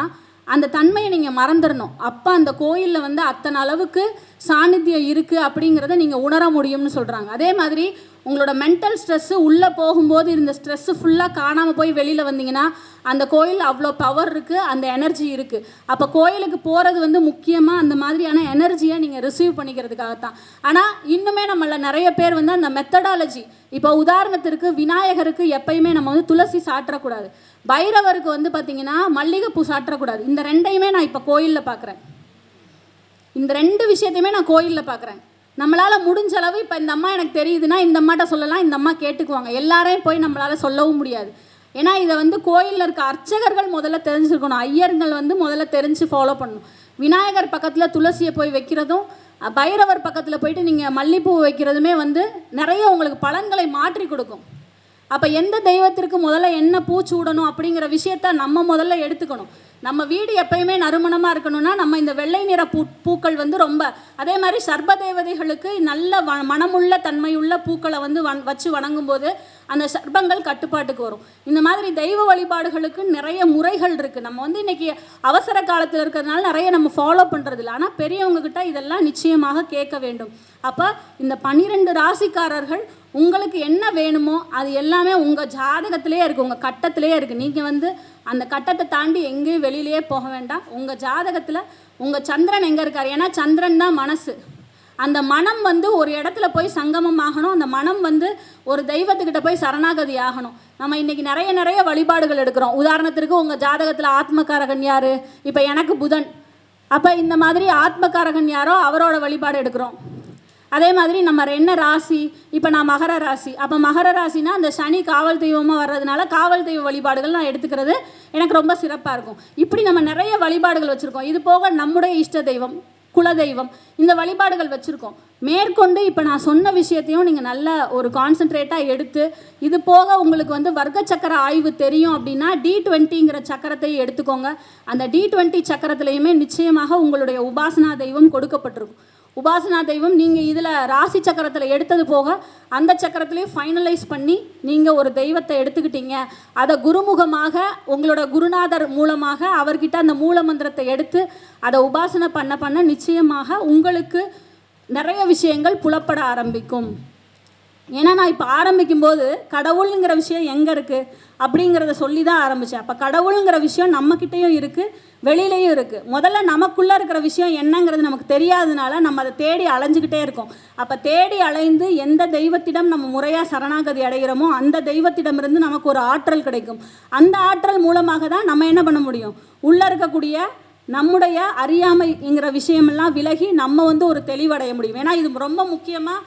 அந்த தன்மையை நீங்கள் மறந்துடணும். அப்போ அந்த கோயிலில் வந்து அத்தனை அளவுக்கு சாநித்தியம் இருக்குது அப்படிங்கிறத நீங்கள் உணர முடியும்னு சொல்கிறாங்க. அதே மாதிரி உங்களோட மென்டல் ஸ்ட்ரெஸ்ஸு உள்ளே போகும்போது இந்த ஸ்ட்ரெஸ்ஸு ஃபுல்லாக காணாமல் போய் வெளியில் வந்தீங்கன்னா அந்த கோயில் அவ்வளோ பவர் இருக்குது, அந்த எனர்ஜி இருக்குது. அப்போ கோயிலுக்கு போகிறது வந்து முக்கியமாக அந்த மாதிரியான எனர்ஜியை நீங்கள் ரிசீவ் பண்ணிக்கிறதுக்காகத்தான். ஆனால் இன்னுமே நம்மள நிறைய பேர் வந்து அந்த மெத்தடாலஜி, இப்போ உதாரணத்திற்கு விநாயகருக்கு எப்பயுமே நம்ம வந்து துளசி சாற்றக்கூடாது, பைரவருக்கு வந்து பார்த்திங்கன்னா மல்லிகைப்பூ சாற்றக்கூடாது. இந்த ரெண்டையுமே நான் இப்போ கோயிலில் பார்க்குறேன். இந்த 2 விஷயத்தையுமே நான் கோயிலில் பார்க்குறேன். நம்மளால் முடிஞ்ச அளவு இப்போ இந்த அம்மா எனக்கு தெரியுதுன்னா இந்த அம்மாட்ட சொல்லலாம், இந்த அம்மா கேட்டுக்குவாங்க. எல்லாரையும் போய் நம்மளால் சொல்லவும் முடியாது. ஏன்னா இதை வந்து கோயிலில் இருக்க அர்ச்சகர்கள் முதல்ல தெரிஞ்சுருக்கணும், ஐயர்கள் வந்து முதல்ல தெரிஞ்சு ஃபாலோ பண்ணணும். விநாயகர் பக்கத்தில் துளசியை போய் வைக்கிறதும் பைரவர் பக்கத்தில் போயிட்டு நீங்கள் மல்லிகைப்பூ வைக்கிறதுமே வந்து நிறைய உங்களுக்கு பலன்களை மாற்றி கொடுக்கும். அப்போ எந்த தெய்வத்திற்கு முதல்ல என்ன பூ சூடணும் அப்படிங்கிற விஷயத்த நம்ம முதல்ல எடுத்துக்கணும். நம்ம வீடு எப்பயுமே நறுமணமாக இருக்கணும்னா நம்ம இந்த வெள்ளை நிற பூக்கள் வந்து ரொம்ப, அதே மாதிரி சர்ப தேவதைகளுக்கு நல்ல மனமுள்ள தன்மையுள்ள பூக்களை வந்து வச்சு வணங்கும்போது அந்த சர்ப்பங்கள் கட்டுப்பாட்டுக்கு வரும். இந்த மாதிரி தெய்வ வழிபாடுகளுக்கு நிறைய முறைகள் இருக்குது. நம்ம வந்து இன்றைக்கி அவசர காலத்தில் இருக்கிறதுனால நிறைய நம்ம ஃபாலோ பண்ணுறதில்ல. ஆனால் பெரியவங்கக்கிட்ட இதெல்லாம் நிச்சயமாக கேட்க வேண்டும். அப்போ இந்த 12 ராசிக்காரர்கள் உங்களுக்கு என்ன வேணுமோ அது எல்லாமே உங்கள் ஜாதகத்திலே இருக்குது, உங்கள் கட்டத்திலே இருக்குது. நீங்கள் வந்து அந்த கட்டத்தை தாண்டி எங்கேயும் வெளியிலேயே போக வேண்டாம். உங்கள் ஜாதகத்தில் உங்கள் சந்திரன் எங்கே இருக்கார்? ஏன்னா சந்திரன் தான் மனசு. அந்த மனம் வந்து ஒரு இடத்துல போய் சங்கமம் ஆகணும். அந்த மனம் வந்து ஒரு தெய்வத்துக்கிட்ட போய் சரணாகதி ஆகணும். நம்ம இன்றைக்கி நிறைய வழிபாடுகள் எடுக்கிறோம். உதாரணத்திற்கு உங்கள் ஜாதகத்தில் ஆத்மகாரகன் யார்? இப்போ எனக்கு புதன். அப்போ இந்த மாதிரி ஆத்மகாரகன் யாரோ அவரோட வழிபாடு எடுக்கிறோம். அதே மாதிரி நம்ம என்ன ராசி? இப்போ நான் மகர ராசி. அப்போ மகர ராசினா அந்த சனி காவல் தெய்வமாக வர்றதுனால காவல் தெய்வ வழிபாடுகள் நான் எடுத்துக்கிறது எனக்கு ரொம்ப சிறப்பாக இருக்கும். இப்படி நம்ம நிறைய வழிபாடுகள் வச்சுருக்கோம். இது போக நம்முடைய இஷ்ட தெய்வம், குலதெய்வம், இந்த வழிபாடுகள் வச்சுருக்கோம். மேற்கொண்டு இப்போ நான் சொன்ன விஷயத்தையும் நீங்கள் நல்ல ஒரு கான்சன்ட்ரேட்டாக எடுத்து, இது போக உங்களுக்கு வந்து வர்க்க சக்கர ஆய்வு தெரியும் அப்படின்னா D20ங்கிற சக்கரத்தை எடுத்துக்கோங்க. அந்த D20 சக்கரத்துலையுமே நிச்சயமாக உங்களுடைய உபாசனா தெய்வம் கொடுக்கப்பட்டிருக்கும். உபாசனா தெய்வம் நீங்கள் இதில் ராசி சக்கரத்தில் எடுத்தது போக அந்த சக்கரத்துலேயும் ஃபைனலைஸ் பண்ணி நீங்கள் ஒரு தெய்வத்தை எடுத்துக்கிட்டீங்க. அதை குருமுகமாக உங்களோட குருநாதர் மூலமாக அவர்கிட்ட அந்த மூல மந்திரத்தை எடுத்து அதை உபாசனை பண்ண நிச்சயமாக உங்களுக்கு நிறைய விஷயங்கள் புலப்பட ஆரம்பிக்கும். ஏன்னா நான் இப்போ ஆரம்பிக்கும்போது கடவுளுங்கிற விஷயம் எங்கே இருக்குது அப்படிங்கிறத சொல்லி தான் ஆரம்பித்தேன். அப்போ கடவுளுங்கிற விஷயம் நம்மக்கிட்டேயும் இருக்குது, வெளியிலையும் இருக்குது. முதல்ல நமக்குள்ளே இருக்கிற விஷயம் என்னங்கிறது நமக்கு தெரியாததுனால நம்ம அதை தேடி அலைஞ்சிக்கிட்டே இருக்கோம். அப்போ தேடி அலைந்து எந்த தெய்வத்திடம் நம்ம முறையாக சரணாகதி அடைகிறோமோ அந்த தெய்வத்திடமிருந்து நமக்கு ஒரு ஆற்றல் கிடைக்கும். அந்த ஆற்றல் மூலமாக தான் நம்ம என்ன பண்ண முடியும், உள்ளே இருக்கக்கூடிய நம்முடைய அறியாமைங்கிற விஷயமெல்லாம் விலகி நம்ம வந்து ஒரு தெளிவடைய முடியும். ஏன்னா இது ரொம்ப முக்கியமாக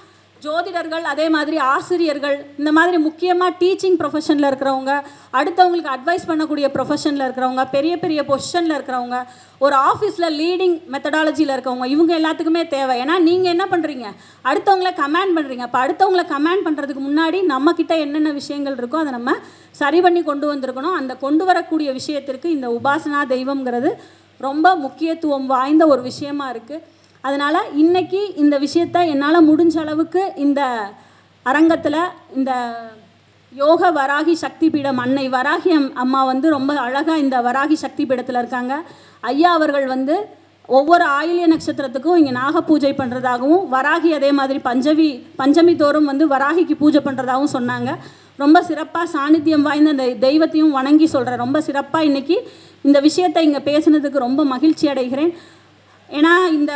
ஜோதிடர்கள், அதே மாதிரி ஆசிரியர்கள், இந்த மாதிரி முக்கியமாக டீச்சிங் ப்ரொஃபஷனில் இருக்கிறவங்க, அடுத்தவங்களுக்கு அட்வைஸ் பண்ணக்கூடிய ப்ரொஃபஷனில் இருக்கிறவங்க, பெரிய பொசிஷனில் இருக்கிறவங்க, ஒரு ஆஃபீஸில் லீடிங் மெத்தடாலஜியில் இருக்கவங்க, இவங்க எல்லாத்துக்குமே தேவை. ஏன்னா நீங்கள் என்ன பண்ணுறீங்க, அடுத்தவங்கள கமாண்ட் பண்ணுறீங்க. அப்போ அடுத்தவங்கள கமாண்ட் பண்ணுறதுக்கு முன்னாடி நம்மக்கிட்ட என்னென்ன விஷயங்கள் இருக்கோ அதை நம்ம சரி பண்ணி கொண்டு வந்திருக்கணும். அந்த கொண்டு வரக்கூடிய விஷயத்திற்கு இந்த உபாசனா தெய்வம்ங்கிறது ரொம்ப முக்கியத்துவம் வாய்ந்த ஒரு விஷயமா இருக்குது. அதனால் இன்றைக்கி இந்த விஷயத்தை என்னால் முடிஞ்ச அளவுக்கு இந்த அரங்கத்தில் இந்த யோக வராகி சக்தி பீடம் அன்னை வராகி அம்மா வந்து ரொம்ப அழகாக இந்த வராகி சக்தி பீடத்தில் இருக்காங்க. ஐயா அவர்கள் வந்து ஒவ்வொரு ஆயில்ய நட்சத்திரத்துக்கும் இங்கே நாக பூஜை பண்ணுறதாகவும், வராகி அதே மாதிரி பஞ்சமி தோறும் வந்து வராகிக்கு பூஜை பண்ணுறதாகவும் சொன்னாங்க. ரொம்ப சிறப்பாக சாநித்தியம் வாய்ந்த அந்த தெய்வத்தையும் வணங்கி சொல்கிறேன். ரொம்ப சிறப்பாக இன்றைக்கி இந்த விஷயத்தை இங்கே பேசுனதுக்கு ரொம்ப மகிழ்ச்சி அடைகிறேன். ஏன்னா இந்த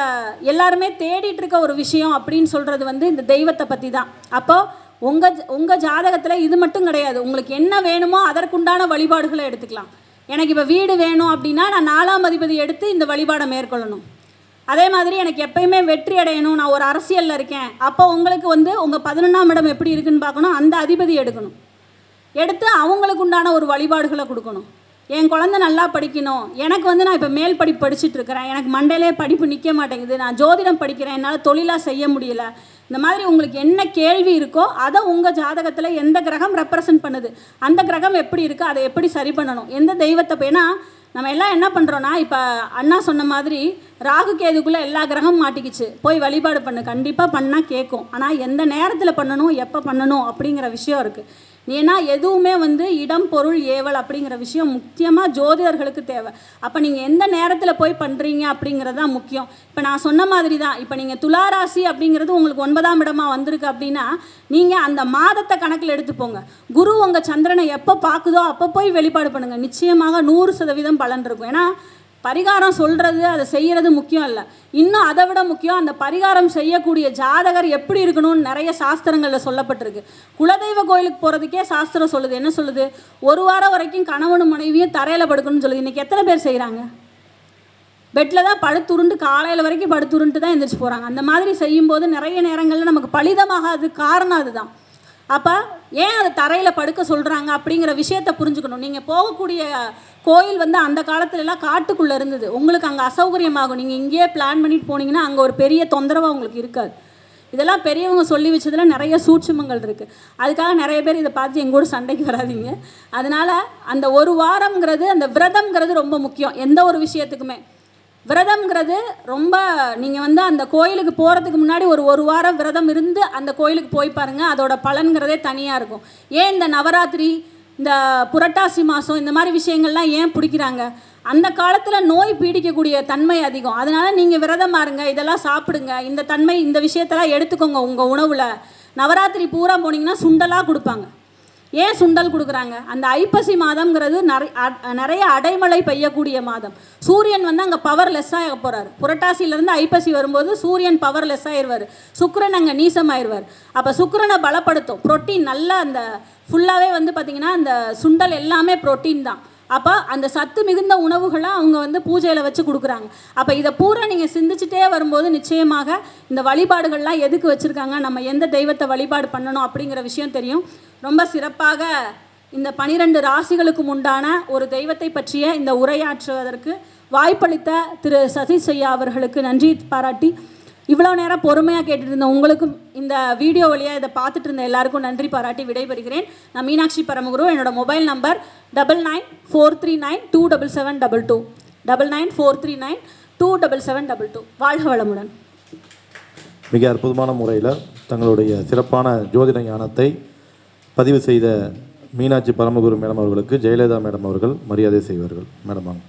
எல்லாருமே தேடிட்டு இருக்க ஒரு விஷயம் அப்படின்னு சொல்கிறது வந்து இந்த தெய்வத்தை பற்றி தான். அப்போது உங்கள் ஜாதகத்தில் இது மட்டும் கிடையாது, உங்களுக்கு என்ன வேணுமோ அதற்குண்டான வழிபாடுகளை எடுத்துக்கலாம். எனக்கு இப்போ வீடு வேணும் அப்படின்னா நான் 4ஆம் அதிபதி எடுத்து இந்த வழிபாடை மேற்கொள்ளணும். அதே மாதிரி எனக்கு எப்பயுமே வெற்றி அடையணும், நான் ஒரு அரசியலில் இருக்கேன், அப்போ உங்களுக்கு வந்து உங்கள் 11ஆம் இடம் எப்படி இருக்குன்னு பார்க்கணும், அந்த அதிபதி எடுக்கணும். எடுத்து அவங்களுக்கு உண்டான ஒரு வழிபாடுகளை கொடுக்கணும். என் குழந்தை நல்லா படிக்கணும், எனக்கு வந்து நான் இப்போ மேல் படிப்பு படிச்சுட்டு இருக்கிறேன், எனக்கு மண்டையிலே படிப்பு நிற்க மாட்டேங்குது, நான் ஜோதிடம் படிக்கிறேன், என்னால் தொழிலாக செய்ய முடியல, இந்த மாதிரி உங்களுக்கு என்ன கேள்வி இருக்கோ அதை உங்கள் ஜாதகத்தில் எந்த கிரகம் ரெப்ரசன்ட் பண்ணுது, அந்த கிரகம் எப்படி இருக்குது, அதை எப்படி சரி பண்ணணும், எந்த தெய்வத்தை. ஏன்னா நம்ம எல்லாம் என்ன பண்ணுறோன்னா, இப்போ அண்ணா சொன்ன மாதிரி ராகு கேதுக்குள்ளே எல்லா கிரகமும் மாட்டிக்கிச்சு, போய் வழிபாடு பண்ணு, கண்டிப்பாக பண்ணால் கேட்கும். ஆனால் எந்த நேரத்தில் பண்ணணும், எப்போ பண்ணணும் அப்படிங்கிற விஷயம் இருக்குது. ஏன்னா எதுவுமே வந்து இடம் பொருள் ஏவல் அப்படிங்கிற விஷயம் முக்கியமாக ஜோதிடர்களுக்கு தேவை. அப்போ நீங்கள் எந்த நேரத்தில் போய் பண்ணுறீங்க அப்படிங்கிறது தான் முக்கியம். இப்போ நான் சொன்ன மாதிரி தான், இப்போ நீங்கள் துளாராசி அப்படிங்கிறது உங்களுக்கு 9ஆம் இடமாக வந்திருக்கு அப்படின்னா நீங்கள் அந்த மாதத்தை கணக்கில் எடுத்துப்போங்க. குரு உங்கள் சந்திரனை எப்போ பார்க்குதோ அப்போ போய் வெளிப்பாடு பண்ணுங்கள், நிச்சயமாக 100% பலன் இருக்கும். ஏன்னா பரிகாரம் சொல்கிறது அதை செய்கிறது முக்கியம் இல்லை, இன்னும் அதை விட முக்கியம் அந்த பரிகாரம் செய்யக்கூடிய ஜாதகர் எப்படி இருக்கணும்னு நிறைய சாஸ்திரங்களில் சொல்லப்பட்டிருக்கு. குலதெய்வ கோயிலுக்கு போகிறதுக்கே சாஸ்திரம் சொல்லுது. என்ன சொல்லுது, 1 வாரம் வரைக்கும் கணவனும் மனைவியும் தரையில் படுக்கணும்னு சொல்லுது. இன்றைக்கி எத்தனை பேர் செய்கிறாங்க, பெட்டில் தான் படுத்துருண்டு காலையில் வரைக்கும் படுத்துருண்டு தான் எந்திரிச்சு போகிறாங்க. அந்த மாதிரி செய்யும்போது நிறைய நேரங்களில் நமக்கு பலிதமாகாது. காரணம் அதுதான். அப்போ ஏன் அதை தரையில் படுக்க சொல்கிறாங்க அப்படிங்கிற விஷயத்தை புரிஞ்சுக்கணும். நீங்கள் போகக்கூடிய கோயில் வந்து அந்த காலத்துலலாம் காட்டுக்குள்ளே இருந்தது, உங்களுக்கு அங்கே அசௌகரியமாகும். நீங்கள் இங்கேயே பிளான் பண்ணிட்டு போனீங்கன்னா அங்கே ஒரு பெரிய தொந்தரவாக உங்களுக்கு இருக்காது. இதெல்லாம் பெரியவங்க சொல்லி வச்சதுல நிறைய சூட்சுமங்கள் இருக்குது. அதுக்காக நிறைய பேர் இதை பார்த்து எங்கூட சண்டைக்கு வராதிங்க. அதனால் அந்த ஒரு வாரம்ங்கிறது, அந்த விரதம்ங்கிறது ரொம்ப முக்கியம். எந்த ஒரு விஷயத்துக்குமே விரதம்ங்கிறது ரொம்ப, நீங்கள் வந்து அந்த கோயிலுக்கு போகிறதுக்கு முன்னாடி ஒரு வாரம் விரதம் இருந்து அந்த கோயிலுக்கு போய் பாருங்கள், அதோட பலன்கிறதே தனியாக இருக்கும். ஏன் இந்த நவராத்திரி, இந்த புரட்டாசி மாதம், இந்த மாதிரி விஷயங்கள்லாம் ஏன் பிடிக்கிறாங்க? அந்த காலத்தில் நோய் பீடிக்கக்கூடிய தன்மை அதிகம். அதனால் நீங்கள் விரதம் பாருங்க, இதெல்லாம் சாப்பிடுங்க, இந்த தன்மை, இந்த விஷயத்தெல்லாம் எடுத்துக்கோங்க உங்கள் உணவில். நவராத்திரி பூரா போனீங்கன்னா சுண்டலாக கொடுப்பாங்க. ஏன் சுண்டல் கொடுக்குறாங்க? அந்த ஐப்பசி மாதம்ங்கிறது நிறைய அடைமழை பெய்யக்கூடிய மாதம். சூரியன் வந்து அங்கே பவர்லெஸ்ஸாக போகிறார். புரட்டாசியிலேருந்து ஐப்பசி வரும்போது சூரியன் பவர்லெஸ் ஆயிடுவார், சுக்கிரன் அங்கே நீசமாயிடுவார். அப்போ சுக்கிரனை பலப்படுத்தும். புரோட்டீன் நல்லா, அந்த ஃபுல்லாகவே வந்து பார்த்திங்கன்னா அந்த சுண்டல் எல்லாமே புரோட்டீன் தான். அப்போ அந்த சத்து மிகுந்த உணவுகளாக அவங்க வந்து பூஜையில் வச்சு கொடுக்குறாங்க. அப்போ இதை பூரா நீங்கள் சிந்திச்சுட்டே வரும்போது நிச்சயமாக இந்த வழிபாடுகள்லாம் எதுக்கு வச்சுருக்காங்க, நம்ம எந்த தெய்வத்தை வழிபாடு பண்ணணும் அப்படிங்கிற விஷயம் தெரியும். ரொம்ப சிறப்பாக இந்த 12 ராசிகளுக்கும் உண்டான ஒரு தெய்வத்தை பற்றிய இந்த உரையாற்றுவதற்கு வாய்ப்பளித்த திரு சதீஷ் ஐயா அவர்களுக்கு நன்றி பாராட்டி, இவ்வளோ நேரம் பொறுமையாக கேட்டுட்டு இருந்த உங்களுக்கும், இந்த வீடியோ வழியாக இதை பார்த்துட்டு இருந்த எல்லாருக்கும் நன்றி பாராட்டி விடைபெறுகிறேன். நான் மீனாட்சி பரமகுரு. என்னோடய மொபைல் நம்பர் 9943927722 9943927722. வாழ்க வளமுடன். மிக அற்புதமான முறையில் தங்களுடைய சிறப்பான ஜோதிட ஞானத்தை பதிவு செய்த மீனாட்சி பரமகுரு மேடம் அவர்களுக்கு ஜெயலலிதா மேடம் அவர்கள் மரியாதை செய்வார்கள். மேடம் வாங்க.